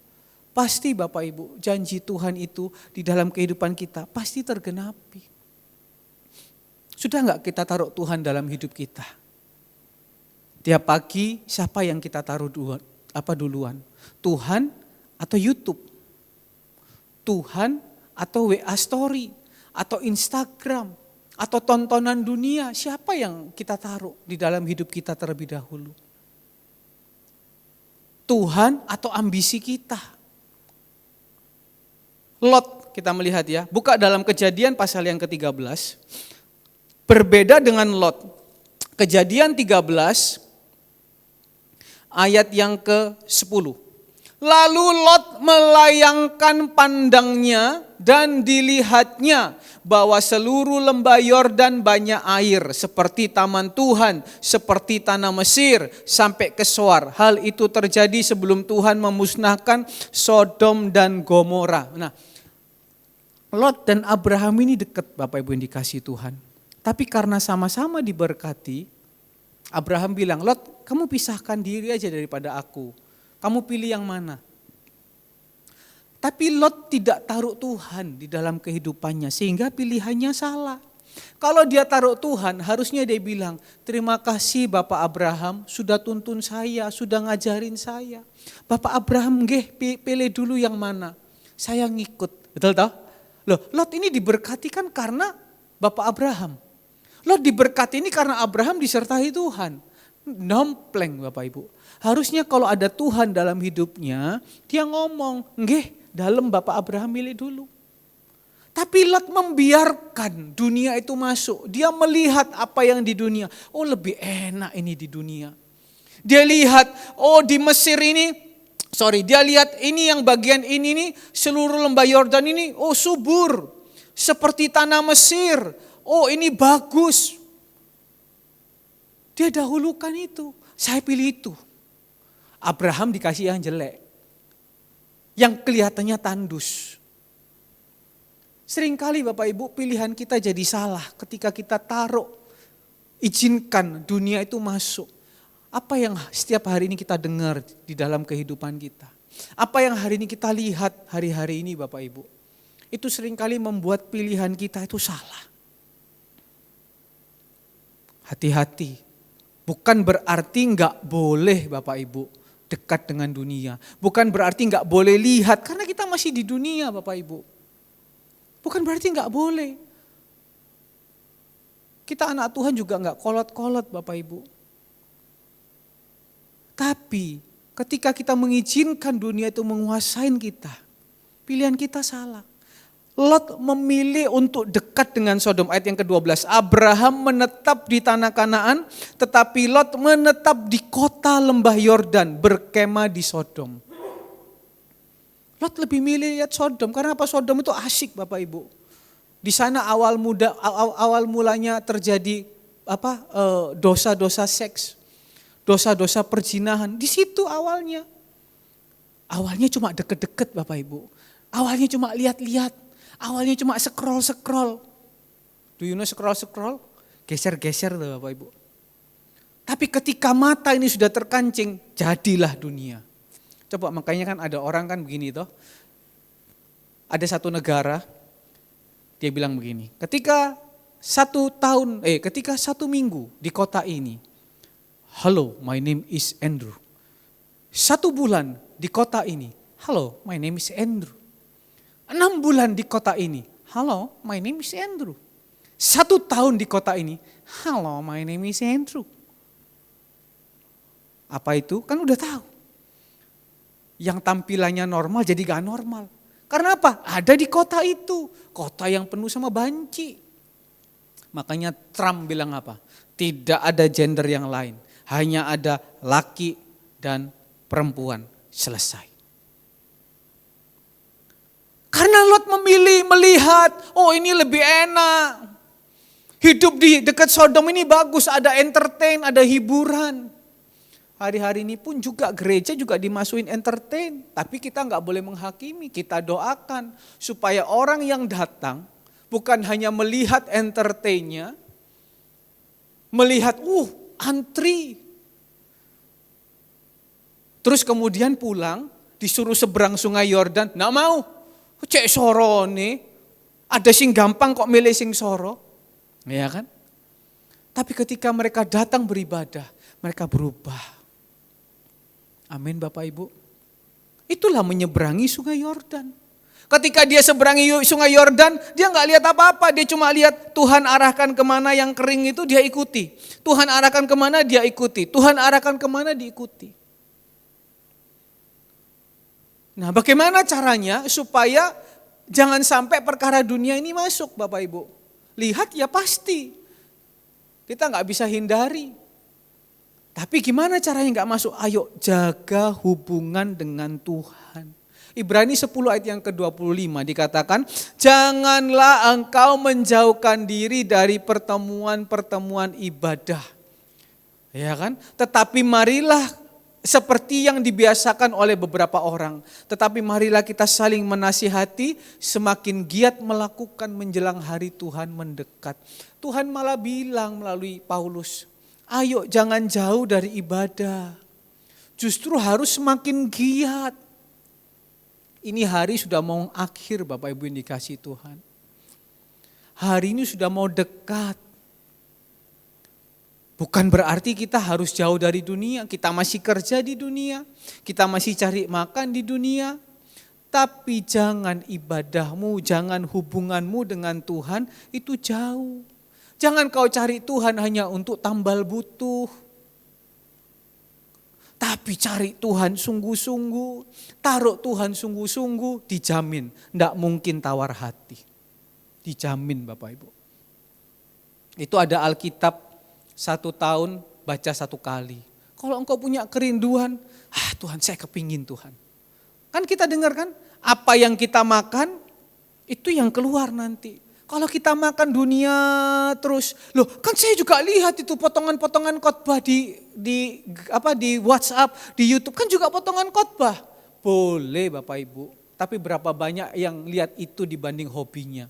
Pasti Bapak Ibu, janji Tuhan itu di dalam kehidupan kita pasti tergenapi. Sudah enggak kita taruh Tuhan dalam hidup kita? Tiap pagi siapa yang kita taruh duluan? Tuhan atau YouTube? Tuhan atau WA Story? Atau Instagram? Atau tontonan dunia? Siapa yang kita taruh di dalam hidup kita terlebih dahulu? Tuhan atau ambisi kita? Lot kita melihat ya, buka dalam Kejadian pasal yang ke-13. Berbeda dengan Lot. Kejadian 13 ayat yang ke-10. Lalu Lot melayangkan pandangnya dan dilihatnya bahwa seluruh lembah Yordan banyak air seperti taman Tuhan, seperti tanah Mesir sampai ke Soar. Hal itu terjadi sebelum Tuhan memusnahkan Sodom dan Gomora. Nah, Lot dan Abraham ini dekat Bapak Ibu yang dikasihi Tuhan. Tapi karena sama-sama diberkati, Abraham bilang, Lot kamu pisahkan diri aja daripada aku. Kamu pilih yang mana? Tapi Lot tidak taruh Tuhan di dalam kehidupannya sehingga pilihannya salah. Kalau dia taruh Tuhan harusnya dia bilang, terima kasih Bapak Abraham sudah tuntun saya, sudah ngajarin saya. Bapak Abraham pilih dulu yang mana? Saya ngikut. Betul toh? Loh, Lot ini diberkati kan karena Bapak Abraham. Lot diberkati ini karena Abraham disertai Tuhan. Nompleng Bapak Ibu. Harusnya kalau ada Tuhan dalam hidupnya, dia ngomong, nggih, dalam Bapak Abraham milih dulu. Tapi Lot membiarkan dunia itu masuk. Dia melihat apa yang di dunia. Oh lebih enak ini di dunia. Dia lihat, oh di Mesir ini, dia lihat ini yang bagian ini nih, seluruh lembah Yordan ini, oh subur. Seperti tanah Mesir. Oh ini bagus. Dia dahulukan itu. Saya pilih itu. Abraham dikasih yang jelek. Yang kelihatannya tandus. Seringkali Bapak Ibu pilihan kita jadi salah ketika kita taruh. Izinkan dunia itu masuk. Apa yang setiap hari ini kita dengar di dalam kehidupan kita. Apa yang hari ini kita lihat hari-hari ini Bapak Ibu. Itu seringkali membuat pilihan kita itu salah. Hati-hati, bukan berarti enggak boleh Bapak Ibu dekat dengan dunia. Bukan berarti enggak boleh lihat, karena kita masih di dunia Bapak Ibu. Bukan berarti enggak boleh. Kita anak Tuhan juga enggak kolot-kolot Bapak Ibu. Tapi ketika kita mengizinkan dunia itu menguasai kita, pilihan kita salah. Lot memilih untuk dekat dengan Sodom, ayat yang ke-12. Abraham menetap di tanah Kanaan, tetapi Lot menetap di kota lembah Yordan, berkemah di Sodom. Lot lebih milih lihat Sodom, karena apa? Sodom itu asik Bapak Ibu. Di sana awal mulanya terjadi dosa-dosa seks, dosa-dosa perzinahan. Di situ awalnya. Awalnya cuma deket-deket Bapak Ibu. Awalnya cuma lihat-lihat. Awalnya cuma scroll. Do you know scroll? Geser-geser tuh Bapak Ibu. Tapi ketika mata ini sudah terkancing, jadilah dunia. Coba makanya kan ada orang kan begini toh. Ada satu negara, dia bilang begini. Ketika satu minggu di kota ini. Hello, my name is Andrew. 1 bulan di kota ini. Hello, my name is Andrew. 6 bulan di kota ini. Halo, my name is Andrew. 1 tahun di kota ini. Halo, my name is Andrew. Apa itu? Kan udah tahu. Yang tampilannya normal jadi gak normal. Karena apa? Ada di kota itu. Kota yang penuh sama banci. Makanya Trump bilang apa? Tidak ada gender yang lain. Hanya ada laki dan perempuan. Selesai. Karena Lot memilih, melihat, oh ini lebih enak. Hidup di dekat Sodom ini bagus, ada entertain, ada hiburan. Hari-hari ini pun juga gereja juga dimasukin entertain. Tapi kita nggak boleh menghakimi, kita doakan. Supaya orang yang datang bukan hanya melihat entertainnya, melihat antri. Terus kemudian pulang, disuruh seberang sungai Yordan, nggak mau. Cek soro nih, ada sing gampang kok milih sing soro. Ya kan? Tapi ketika mereka datang beribadah, mereka berubah. Amin Bapak Ibu. Itulah menyeberangi sungai Yordan. Ketika dia seberangi sungai Yordan, dia nggak lihat apa-apa. Dia cuma lihat Tuhan arahkan kemana yang kering itu dia ikuti. Tuhan arahkan kemana dia ikuti. Tuhan arahkan kemana diikuti. Nah bagaimana caranya supaya jangan sampai perkara dunia ini masuk Bapak Ibu. Lihat ya pasti. Kita nggak bisa hindari. Tapi gimana caranya nggak masuk? Ayo jaga hubungan dengan Tuhan. Ibrani 10 ayat yang ke-25 dikatakan, janganlah engkau menjauhkan diri dari pertemuan-pertemuan ibadah. Ya kan? Tetapi marilah seperti yang dibiasakan oleh beberapa orang. Tetapi marilah kita saling menasihati, semakin giat melakukan menjelang hari Tuhan mendekat. Tuhan malah bilang melalui Paulus, ayo jangan jauh dari ibadah. Justru harus semakin giat. Ini hari sudah mau akhir Bapak Ibu yang dikasihi Tuhan. Hari ini sudah mau dekat. Bukan berarti kita harus jauh dari dunia. Kita masih kerja di dunia. Kita masih cari makan di dunia. Tapi jangan ibadahmu, jangan hubunganmu dengan Tuhan itu jauh. Jangan kau cari Tuhan hanya untuk tambal butuh. Tapi cari Tuhan sungguh-sungguh. Taruh Tuhan sungguh-sungguh, dijamin. Tidak mungkin tawar hati. Dijamin Bapak Ibu. Itu ada Alkitab 1 tahun baca 1 kali. Kalau engkau punya kerinduan, Tuhan saya kepingin Tuhan. Kan kita dengar kan, apa yang kita makan, itu yang keluar nanti. Kalau kita makan dunia terus, loh kan saya juga lihat itu potongan-potongan khotbah di WhatsApp, di YouTube kan juga potongan khotbah. Boleh Bapak Ibu, tapi berapa banyak yang lihat itu dibanding hobinya.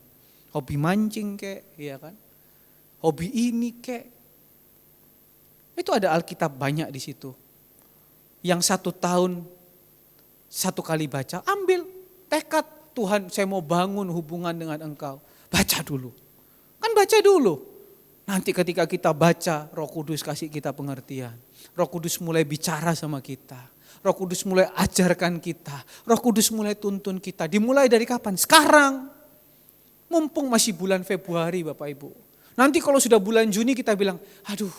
Hobi mancing kek, ya kan? Hobi ini kek. Itu ada Alkitab banyak di situ. Yang 1 tahun 1 kali baca, ambil tekad Tuhan saya mau bangun hubungan dengan engkau. Baca dulu. Kan baca dulu. Nanti ketika kita baca, Roh Kudus kasih kita pengertian. Roh Kudus mulai bicara sama kita. Roh Kudus mulai ajarkan kita. Roh Kudus mulai tuntun kita. Dimulai dari kapan? Sekarang. Mumpung masih bulan Februari Bapak Ibu. Nanti kalau sudah bulan Juni kita bilang, aduh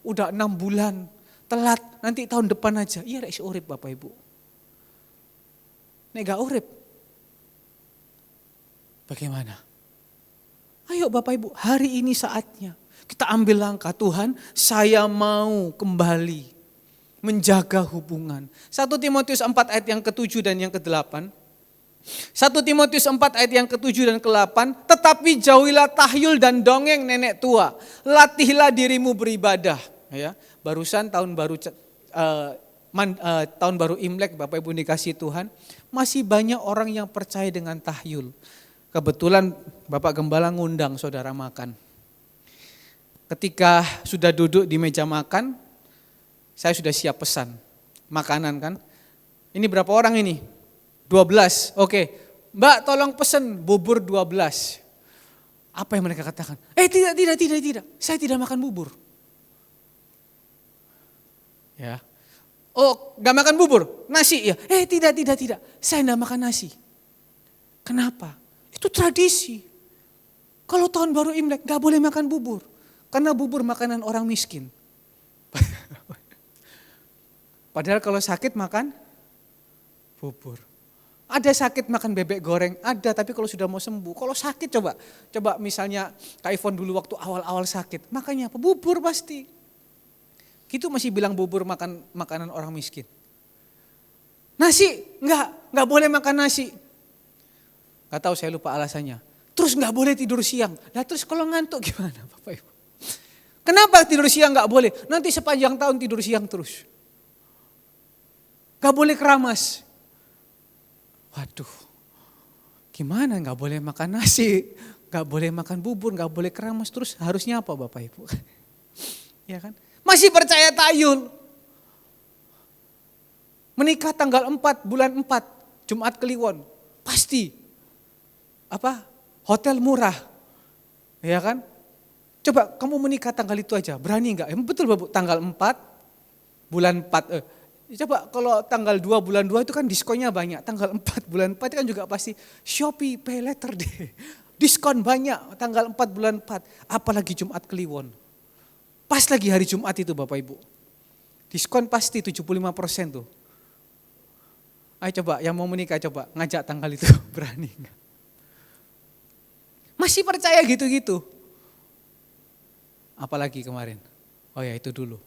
udah 6 bulan. Telat, nanti tahun depan aja. Iya rek urip Bapak Ibu. Nek gak urip. Bagaimana? Ayo Bapak Ibu, hari ini saatnya. Kita ambil langkah, Tuhan saya mau kembali menjaga hubungan. 1 Timotius 4 ayat yang ke-7 dan yang ke-8. 1 Timotius 4 ayat yang ke-7 dan ke-8. Tetapi jauhilah tahyul dan dongeng nenek tua. Latihlah dirimu beribadah. Ya, barusan tahun baru Imlek Bapak Ibu dikasih Tuhan. Masih banyak orang yang percaya dengan tahyul. Kebetulan Bapak Gembala ngundang saudara makan. Ketika sudah duduk di meja makan, saya sudah siap pesan makanan kan. Ini berapa orang ini? 12. Oke, Mbak tolong pesen bubur 12. Apa yang mereka katakan? Tidak. Saya tidak makan bubur. Ya. Oh, gak makan bubur? Nasi ya? Tidak. Saya tidak makan nasi. Kenapa? Itu tradisi. Kalau tahun baru Imlek gak boleh makan bubur. Karena bubur makanan orang miskin. Padahal kalau sakit makan bubur. Ada sakit makan bebek goreng, ada, tapi kalau sudah mau sembuh. Kalau sakit coba misalnya Kak Ivon dulu waktu awal-awal sakit, makannya apa? Bubur pasti. Gitu masih bilang bubur makan makanan orang miskin. Nasi, enggak boleh makan nasi. Enggak tahu, saya lupa alasannya. Terus enggak boleh tidur siang. Nah terus kalau ngantuk gimana Bapak Ibu? Kenapa tidur siang enggak boleh? Nanti sepanjang tahun tidur siang terus. Enggak boleh keramas. Waduh, gimana nggak boleh makan nasi, nggak boleh makan bubur, nggak boleh keramas, terus harusnya apa Bapak Ibu? Ya kan? Masih percaya tayul. Menikah tanggal 4 bulan 4, Jumat Kliwon, pasti hotel murah, ya kan? Coba kamu menikah tanggal itu aja, berani nggak? Betul Bapak, tanggal 4 bulan 4. Coba kalau tanggal 2 bulan 2 itu kan diskonnya banyak. Tanggal 4 bulan 4 itu kan juga pasti Shopee, Pay Later deh. Diskon banyak tanggal 4 bulan 4. Apalagi Jumat Kliwon. Pas lagi hari Jumat itu Bapak Ibu. Diskon pasti 75% tuh. Ayo coba yang mau menikah coba ngajak tanggal itu, berani enggak? Masih percaya gitu-gitu. Apalagi kemarin. Oh ya itu dulu.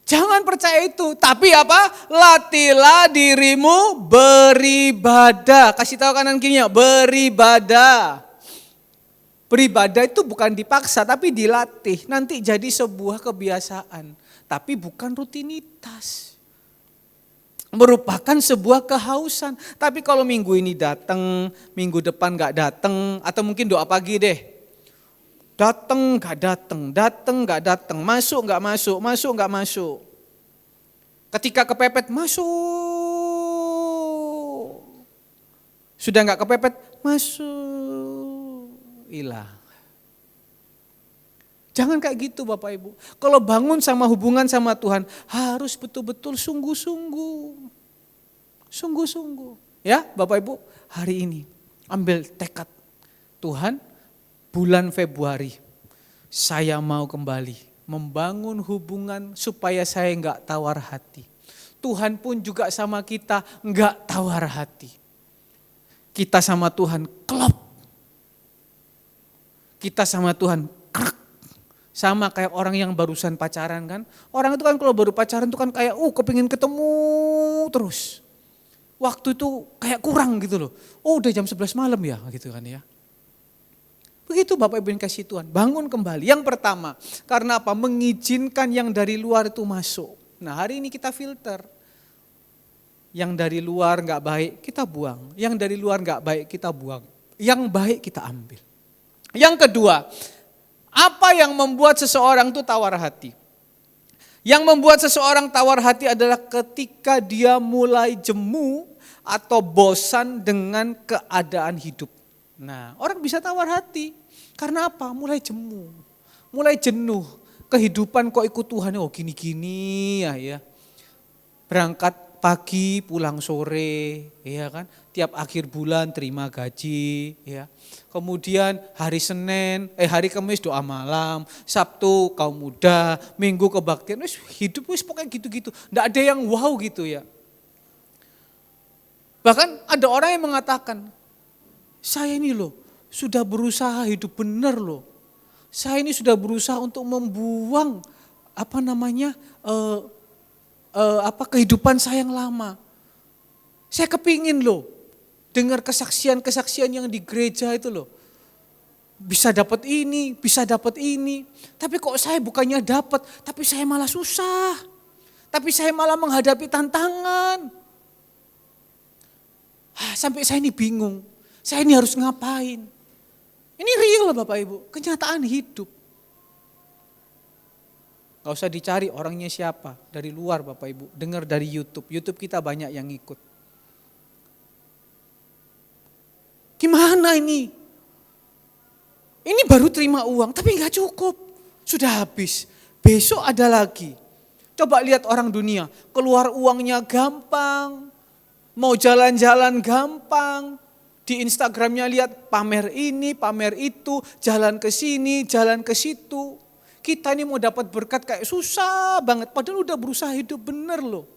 Jangan percaya itu, tapi apa? Latihlah dirimu beribadah. Kasih tahu kanan kirinya, beribadah. Beribadah itu bukan dipaksa, tapi dilatih. Nanti jadi sebuah kebiasaan, tapi bukan rutinitas. Merupakan sebuah kehausan. Tapi kalau minggu ini datang, minggu depan gak datang, atau mungkin doa pagi deh. Datang gak datang, masuk gak masuk. Ketika kepepet masuk. Sudah gak kepepet masuk. Hilang. Jangan kayak gitu Bapak Ibu. Kalau bangun sama hubungan sama Tuhan harus betul-betul sungguh-sungguh. Sungguh-sungguh. Ya Bapak Ibu, hari ini ambil tekad. Tuhan, bulan Februari, saya mau kembali membangun hubungan supaya saya enggak tawar hati. Tuhan pun juga sama kita enggak tawar hati. Kita sama Tuhan klop. Kita sama Tuhan krek. Sama kayak orang yang barusan pacaran kan. Orang itu kan kalau baru pacaran itu kan kayak kepingin ketemu terus. Waktu itu kayak kurang gitu loh. Udah jam 11 malam ya gitu kan ya. Begitu Bapak Ibu yang kasih Tuhan, bangun kembali. Yang pertama, karena apa? Mengizinkan yang dari luar itu masuk. Nah hari ini kita filter. Yang dari luar gak baik kita buang. Yang dari luar gak baik kita buang. Yang baik kita ambil. Yang kedua, apa yang membuat seseorang itu tawar hati? Yang membuat seseorang tawar hati adalah ketika dia mulai jemu atau bosan dengan keadaan hidup. Nah, orang bisa tawar hati. Karena apa? Mulai jemu. Mulai jenuh. Kehidupan kok ikut Tuhan, gini-gini ya. Berangkat pagi, pulang sore, ya kan? Tiap akhir bulan terima gaji, ya. Kemudian hari Senin, hari Kamis doa malam, Sabtu kaum muda, Minggu kebaktian, hidup pokoknya gitu-gitu. Nggak ada yang wow gitu ya. Bahkan ada orang yang mengatakan, saya ini loh sudah berusaha hidup benar loh. Saya ini sudah berusaha untuk membuang kehidupan saya yang lama. Saya kepingin loh dengar kesaksian-kesaksian yang di gereja itu loh. Bisa dapat ini, bisa dapat ini. Tapi kok saya bukannya dapat, tapi saya malah susah. Tapi saya malah menghadapi tantangan. Sampai saya ini bingung. Saya ini harus ngapain? Ini real Bapak Ibu, kenyataan hidup. Gak usah dicari orangnya siapa, dari luar Bapak Ibu. Dengar dari YouTube, YouTube kita banyak yang ikut. Gimana ini? Ini baru terima uang, tapi gak cukup. Sudah habis, besok ada lagi. Coba lihat orang dunia, keluar uangnya gampang. Mau jalan-jalan gampang. Di Instagramnya lihat pamer ini, pamer itu, jalan ke sini, jalan ke situ. Kita ini mau dapat berkat kayak susah banget, padahal udah berusaha hidup bener loh.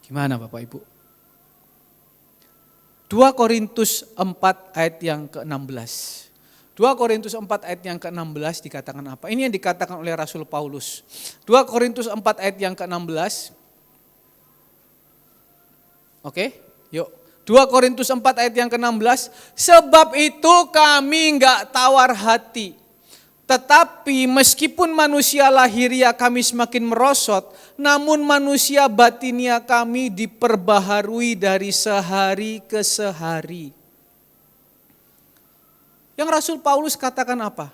Gimana Bapak Ibu? 2 Korintus 4 ayat yang ke-16. 2 Korintus 4 ayat yang ke-16 dikatakan apa? Ini yang dikatakan oleh Rasul Paulus. 2 Korintus 4 ayat yang ke-16. Oke, yuk. 2 Korintus 4 ayat yang ke-16. Sebab itu kami enggak tawar hati. Tetapi meskipun manusia lahiria kami semakin merosot, namun manusia batinia kami diperbaharui dari sehari ke sehari. Yang Rasul Paulus katakan apa?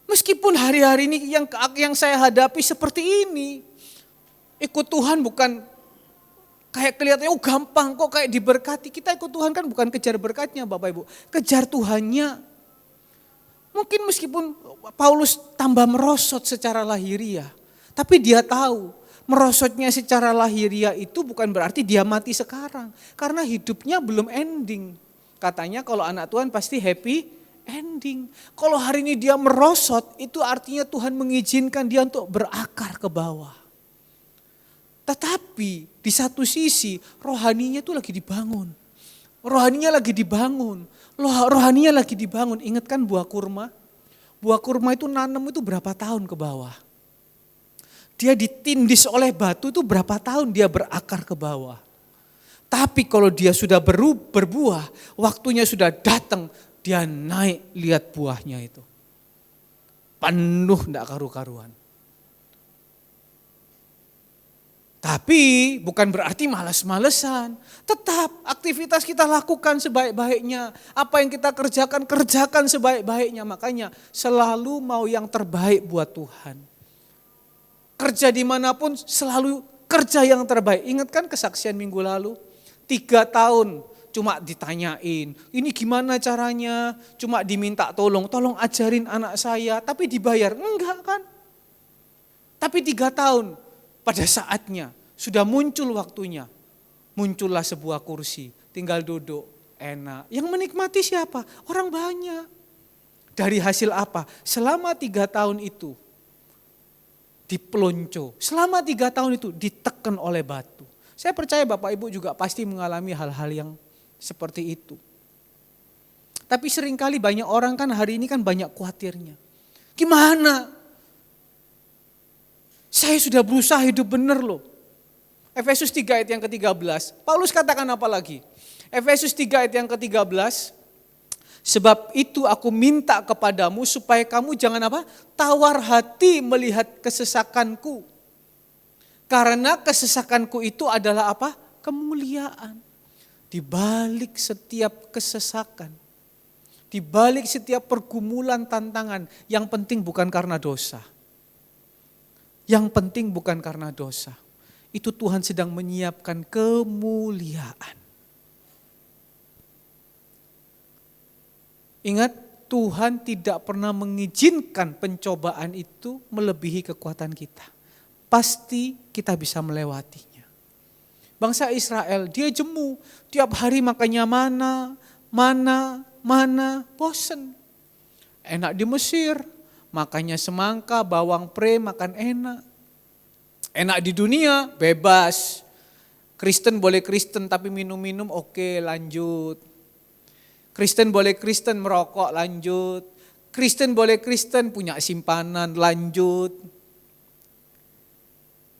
Meskipun hari-hari ini yang saya hadapi seperti ini, ikut Tuhan bukan kayak kelihatannya gampang kok kayak diberkati. Kita ikut Tuhan kan bukan kejar berkatnya Bapak Ibu, kejar Tuhannya. Mungkin meskipun Paulus tambah merosot secara lahiriah, tapi dia tahu merosotnya secara lahiriah itu bukan berarti dia mati sekarang. Karena hidupnya belum ending. Katanya kalau anak Tuhan pasti happy ending. Kalau hari ini dia merosot itu artinya Tuhan mengizinkan dia untuk berakar ke bawah. Tetapi di satu sisi rohaninya itu lagi dibangun. Rohaninya lagi dibangun. Rohaninya lagi dibangun. Ingat kan buah kurma? Buah kurma itu nanam itu berapa tahun ke bawah? Dia ditindis oleh batu itu berapa tahun dia berakar ke bawah? Tapi kalau dia sudah berbuah, waktunya sudah datang, dia naik lihat buahnya itu. Penuh enggak karu-karuan. Tapi bukan berarti malas-malesan. Tetap aktivitas kita lakukan sebaik-baiknya. Apa yang kita kerjakan sebaik-baiknya. Makanya selalu mau yang terbaik buat Tuhan. Kerja dimanapun selalu kerja yang terbaik. Ingat kan kesaksian minggu lalu? 3 tahun cuma ditanyain. Ini gimana caranya? Cuma diminta tolong ajarin anak saya. Tapi dibayar? Enggak kan? Tapi 3 tahun. Pada saatnya sudah muncul waktunya, muncullah sebuah kursi, tinggal duduk, enak. Yang menikmati siapa? Orang banyak. Dari hasil apa? Selama 3 tahun itu dipelonco, selama 3 tahun itu ditekan oleh batu. Saya percaya Bapak Ibu juga pasti mengalami hal-hal yang seperti itu. Tapi seringkali banyak orang kan hari ini kan banyak khawatirnya. Gimana? Saya sudah berusaha hidup benar loh. Efesus 3 ayat yang ke-13. Paulus katakan apa lagi? Efesus 3 ayat yang ke-13. Sebab itu aku minta kepadamu supaya kamu jangan apa? Tawar hati melihat kesesakanku. Karena kesesakanku itu adalah apa? Kemuliaan. Di balik setiap kesesakan. Di balik setiap pergumulan tantangan. Yang penting bukan karena dosa. Yang penting bukan karena dosa. Itu Tuhan sedang menyiapkan kemuliaan. Ingat, Tuhan tidak pernah mengizinkan pencobaan itu melebihi kekuatan kita. Pasti kita bisa melewatinya. Bangsa Israel, dia jemu. Tiap hari makannya mana, bosen. Enak di Mesir. Makannya semangka, bawang pre, makan enak. Enak di dunia, bebas. Kristen boleh Kristen tapi minum-minum oke, lanjut. Kristen boleh Kristen merokok, lanjut. Kristen boleh Kristen punya simpanan, lanjut.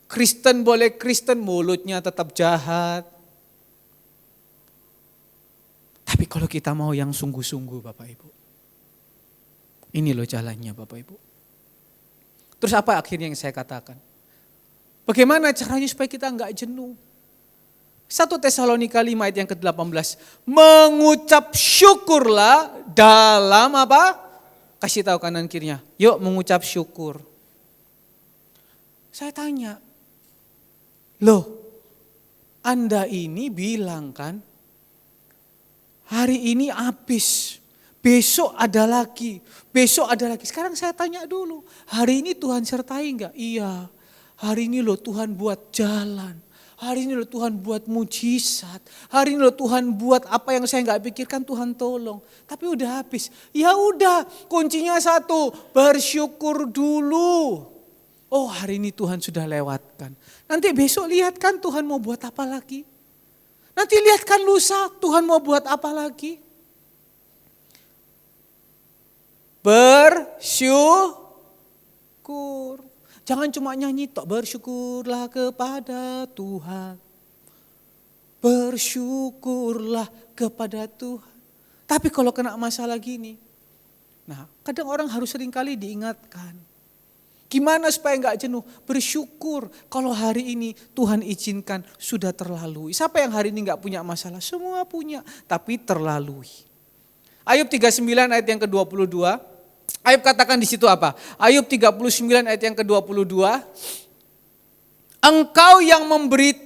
Kristen boleh Kristen mulutnya tetap jahat. Tapi kalau kita mau yang sungguh-sungguh Bapak Ibu. Ini loh jalannya Bapak Ibu. Terus apa akhirnya yang saya katakan? Bagaimana caranya supaya kita enggak jenuh? 1 Tesalonika 5 ayat yang ke-18. Mengucap syukurlah dalam apa? Kasih tahu kanan kirinya. Yuk mengucap syukur. Saya tanya. Loh, Anda ini bilang kan, hari ini habis. Besok ada lagi, besok ada lagi. Sekarang saya tanya dulu, hari ini Tuhan sertai enggak? Iya, hari ini loh Tuhan buat jalan. Hari ini loh Tuhan buat mujizat. Hari ini loh Tuhan buat apa yang saya enggak pikirkan Tuhan tolong. Tapi udah habis. Ya udah, kuncinya satu, bersyukur dulu. Oh hari ini Tuhan sudah lewatkan. Nanti besok lihat kan Tuhan mau buat apa lagi. Nanti lihat kan lusa Tuhan mau buat apa lagi. Bersyukur. Jangan cuma nyanyi tok, bersyukurlah kepada Tuhan. Bersyukurlah kepada Tuhan. Tapi kalau kena masalah gini, nah kadang orang harus seringkali diingatkan. Gimana supaya enggak jenuh? Bersyukur kalau hari ini Tuhan izinkan sudah terlalui. Siapa yang hari ini enggak punya masalah? Semua punya, tapi terlalui. Ayub 39 ayat yang ke-22. Ayub katakan di situ apa? Ayub 39 ayat yang ke-22. Engkau yang memberi.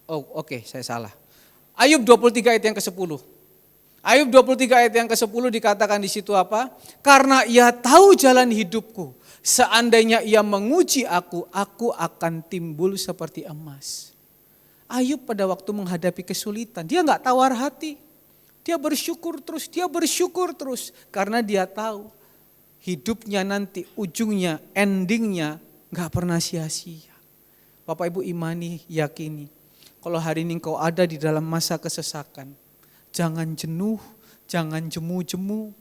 Oh oke, saya salah. Ayub 23 ayat yang ke-10. Ayub 23 ayat yang ke-10 dikatakan di situ apa? Karena ia tahu jalan hidupku. Seandainya ia menguji aku akan timbul seperti emas. Ayub pada waktu menghadapi kesulitan, dia enggak tawar hati. Dia bersyukur terus karena dia tahu hidupnya nanti ujungnya, endingnya gak pernah sia-sia. Bapak Ibu imani, yakini. Kalau hari ini engkau ada di dalam masa kesesakan, jangan jenuh, jangan jemu-jemu.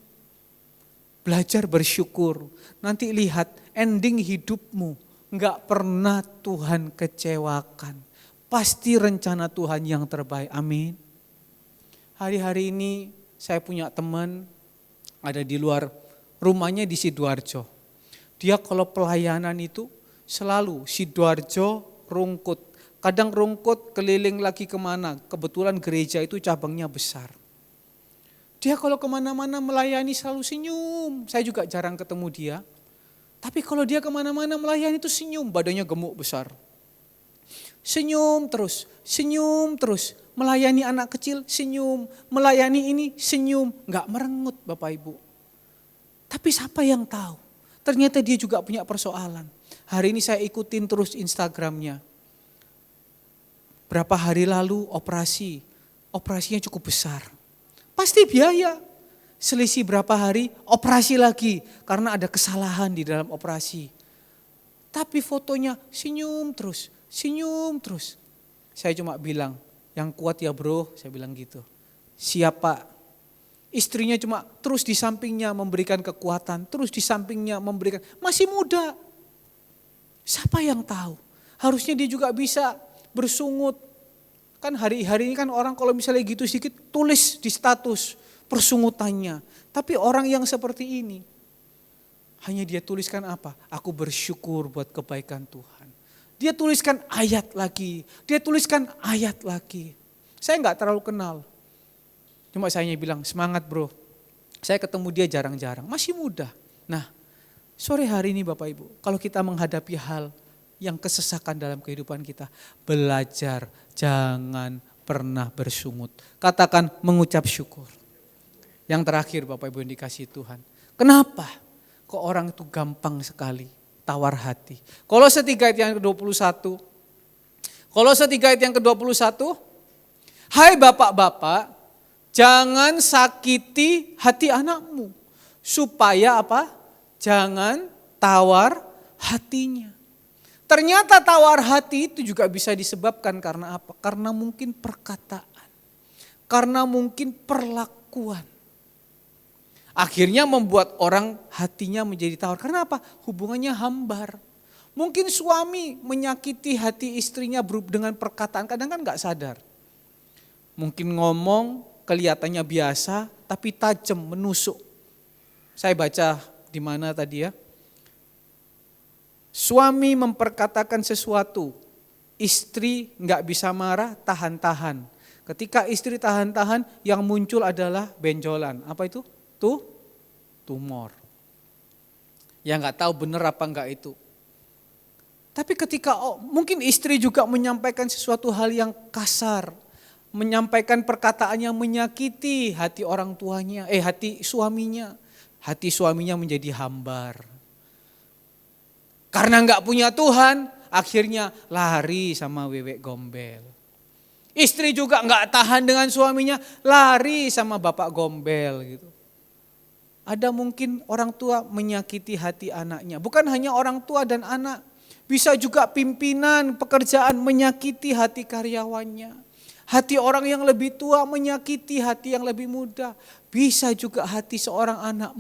Belajar bersyukur. Nanti lihat ending hidupmu gak pernah Tuhan kecewakan. Pasti rencana Tuhan yang terbaik. Amin. Hari-hari ini saya punya teman ada di luar rumahnya di Sidoarjo. Dia kalau pelayanan itu selalu Sidoarjo Rungkut. Kadang Rungkut keliling lagi kemana, kebetulan gereja itu cabangnya besar. Dia kalau kemana-mana melayani selalu senyum, saya juga jarang ketemu dia. Tapi kalau dia kemana-mana melayani itu senyum, badannya gemuk besar. Senyum terus. Melayani anak kecil senyum, melayani ini senyum, gak merengut Bapak Ibu. Tapi siapa yang tahu? Ternyata dia juga punya persoalan. Hari ini saya ikutin terus Instagramnya. Berapa hari lalu operasinya cukup besar. Pasti biaya. Selisih berapa hari, operasi lagi. Karena ada kesalahan di dalam operasi. Tapi fotonya senyum terus. Saya cuma bilang, yang kuat ya bro, saya bilang gitu. Siapa? Istrinya cuma terus di sampingnya memberikan kekuatan, terus di sampingnya memberikan, masih muda. Siapa yang tahu? Harusnya dia juga bisa bersungut. Kan hari-hari ini kan orang kalau misalnya gitu sedikit tulis di status persungutannya. Tapi orang yang seperti ini, hanya dia tuliskan apa? Aku bersyukur buat kebaikan Tuhan. Dia tuliskan ayat lagi. Saya enggak terlalu kenal. Cuma saya bilang semangat bro. Saya ketemu dia jarang-jarang, masih muda. Nah sore hari ini Bapak Ibu, kalau kita menghadapi hal yang kesesakan dalam kehidupan kita, belajar jangan pernah bersungut. Katakan mengucap syukur. Yang terakhir Bapak Ibu yang dikasihi Tuhan. Kenapa kok orang itu gampang sekali tawar hati? Kolose 3 ayat yang ke-21. Kolose 3 ayat yang ke-21. Hai bapak-bapak, jangan sakiti hati anakmu. Supaya apa? Jangan tawar hatinya. Ternyata tawar hati itu juga bisa disebabkan karena apa? Karena mungkin perkataan. Karena mungkin perlakuan. Akhirnya membuat orang hatinya menjadi tawar. Karena apa? Hubungannya hambar. Mungkin suami menyakiti hati istrinya dengan perkataan. Kadang kan gak sadar. Mungkin ngomong kelihatannya biasa tapi tajam, menusuk. Saya baca di mana tadi ya. Suami memperkatakan sesuatu. Istri gak bisa marah, tahan-tahan. Ketika istri tahan-tahan yang muncul adalah benjolan. Apa itu? Tumor. Ya nggak tahu benar apa enggak itu. Tapi ketika mungkin istri juga menyampaikan sesuatu hal yang kasar, menyampaikan perkataan yang menyakiti hati orang tuanya, hati suaminya menjadi hambar. Karena nggak punya Tuhan, akhirnya lari sama wewek gombel. Istri juga nggak tahan dengan suaminya, lari sama bapak gombel gitu. Ada mungkin orang tua menyakiti hati anaknya. Bukan hanya orang tua dan anak. Bisa juga pimpinan pekerjaan menyakiti hati karyawannya. Hati orang yang lebih tua menyakiti hati yang lebih muda. Bisa juga hati seorang anak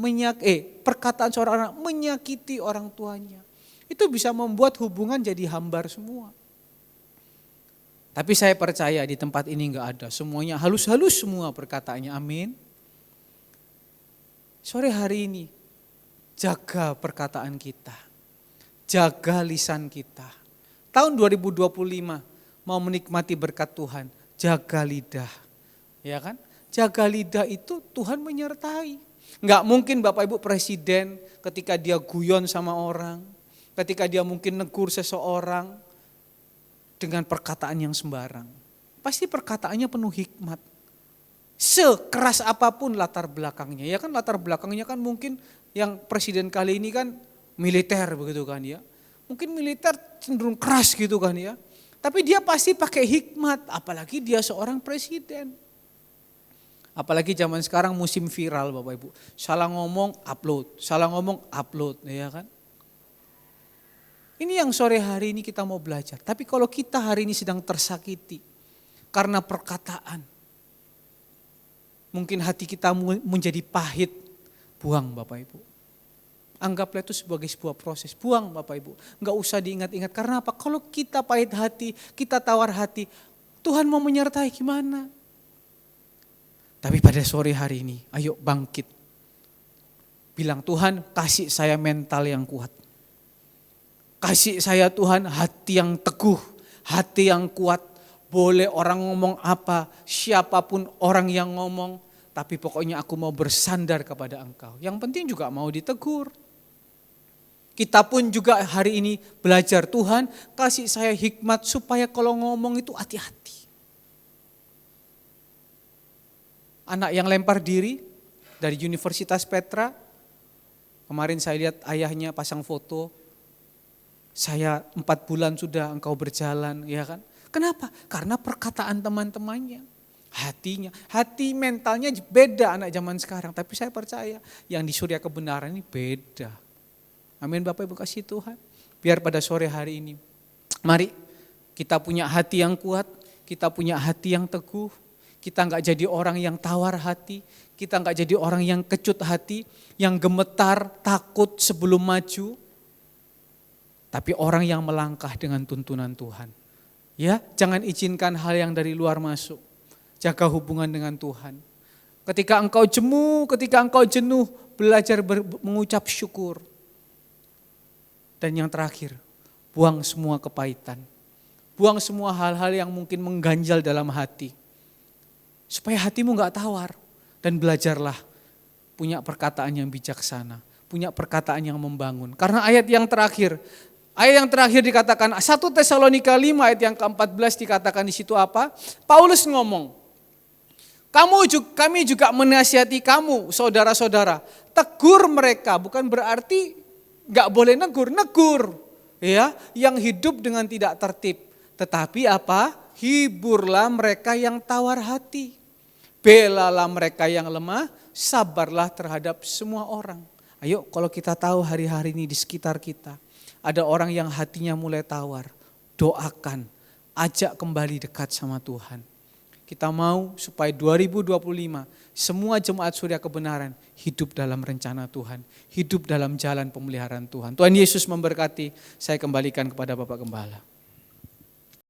perkataan seorang anak menyakiti orang tuanya. Itu bisa membuat hubungan jadi hambar semua. Tapi saya percaya di tempat ini enggak ada. Semuanya halus-halus semua perkataannya. Amin. Sore hari ini, jaga perkataan kita, jaga lisan kita. Tahun 2025 mau menikmati berkat Tuhan, jaga lidah. Ya kan? Jaga lidah itu Tuhan menyertai. Enggak mungkin Bapak Ibu presiden ketika dia guyon sama orang, ketika dia mungkin negur seseorang dengan perkataan yang sembarang. Pasti perkataannya penuh hikmat. Sekeras apapun latar belakangnya, ya kan latar belakangnya kan mungkin yang presiden kali ini kan militer begitu kan ya. Mungkin militer cenderung keras gitu kan ya. Tapi dia pasti pakai hikmat, apalagi dia seorang presiden. Apalagi zaman sekarang musim viral Bapak Ibu. Salah ngomong upload, salah ngomong upload ya kan. Ini yang sore hari ini kita mau belajar. Tapi kalau kita hari ini sedang tersakiti karena perkataan, mungkin hati kita menjadi pahit, buang Bapak Ibu. Anggaplah itu sebagai sebuah proses, buang Bapak Ibu. Enggak usah diingat-ingat, karena apa? Kalau kita pahit hati, kita tawar hati, Tuhan mau menyertai gimana? Tapi pada sore hari ini, ayo bangkit. Bilang, Tuhan kasih saya mental yang kuat. Kasih saya Tuhan hati yang teguh, hati yang kuat. Boleh orang ngomong apa, siapapun orang yang ngomong, tapi pokoknya aku mau bersandar kepada Engkau. Yang penting juga mau ditegur. Kita pun juga hari ini belajar, Tuhan kasih saya hikmat supaya kalau ngomong itu hati-hati. Anak yang lempar diri dari Universitas Petra, kemarin saya lihat ayahnya pasang foto, saya 4 bulan sudah engkau berjalan, ya kan? Kenapa? Karena perkataan teman-temannya, hatinya, hati mentalnya beda anak zaman sekarang. Tapi saya percaya yang di surya kebenaran ini beda. Amin Bapak Ibu kasih Tuhan. Biar pada sore hari ini, mari kita punya hati yang kuat, kita punya hati yang teguh. Kita enggak jadi orang yang tawar hati, kita enggak jadi orang yang kecut hati, yang gemetar, takut sebelum maju. Tapi orang yang melangkah dengan tuntunan Tuhan. Ya, jangan izinkan hal yang dari luar masuk. Jaga hubungan dengan Tuhan. Ketika engkau jemu, ketika engkau jenuh, belajar mengucap syukur. Dan yang terakhir, buang semua kepahitan. Buang semua hal-hal yang mungkin mengganjal dalam hati. Supaya hatimu gak tawar. Dan belajarlah punya perkataan yang bijaksana. Punya perkataan yang membangun. Karena ayat yang terakhir dikatakan 1 Tesalonika 5 ayat yang ke-14 dikatakan di situ apa? Paulus ngomong, kami juga menasihati kamu saudara-saudara, tegur mereka, bukan berarti gak boleh negur, ya, yang hidup dengan tidak tertib. Tetapi apa? Hiburlah mereka yang tawar hati, belalah mereka yang lemah, sabarlah terhadap semua orang. Ayo kalau kita tahu hari-hari ini di sekitar kita, ada orang yang hatinya mulai tawar, doakan, ajak kembali dekat sama Tuhan. Kita mau supaya 2025 semua jemaat surya kebenaran hidup dalam rencana Tuhan, hidup dalam jalan pemeliharaan Tuhan. Tuhan Yesus memberkati, saya kembalikan kepada Bapak Gembala.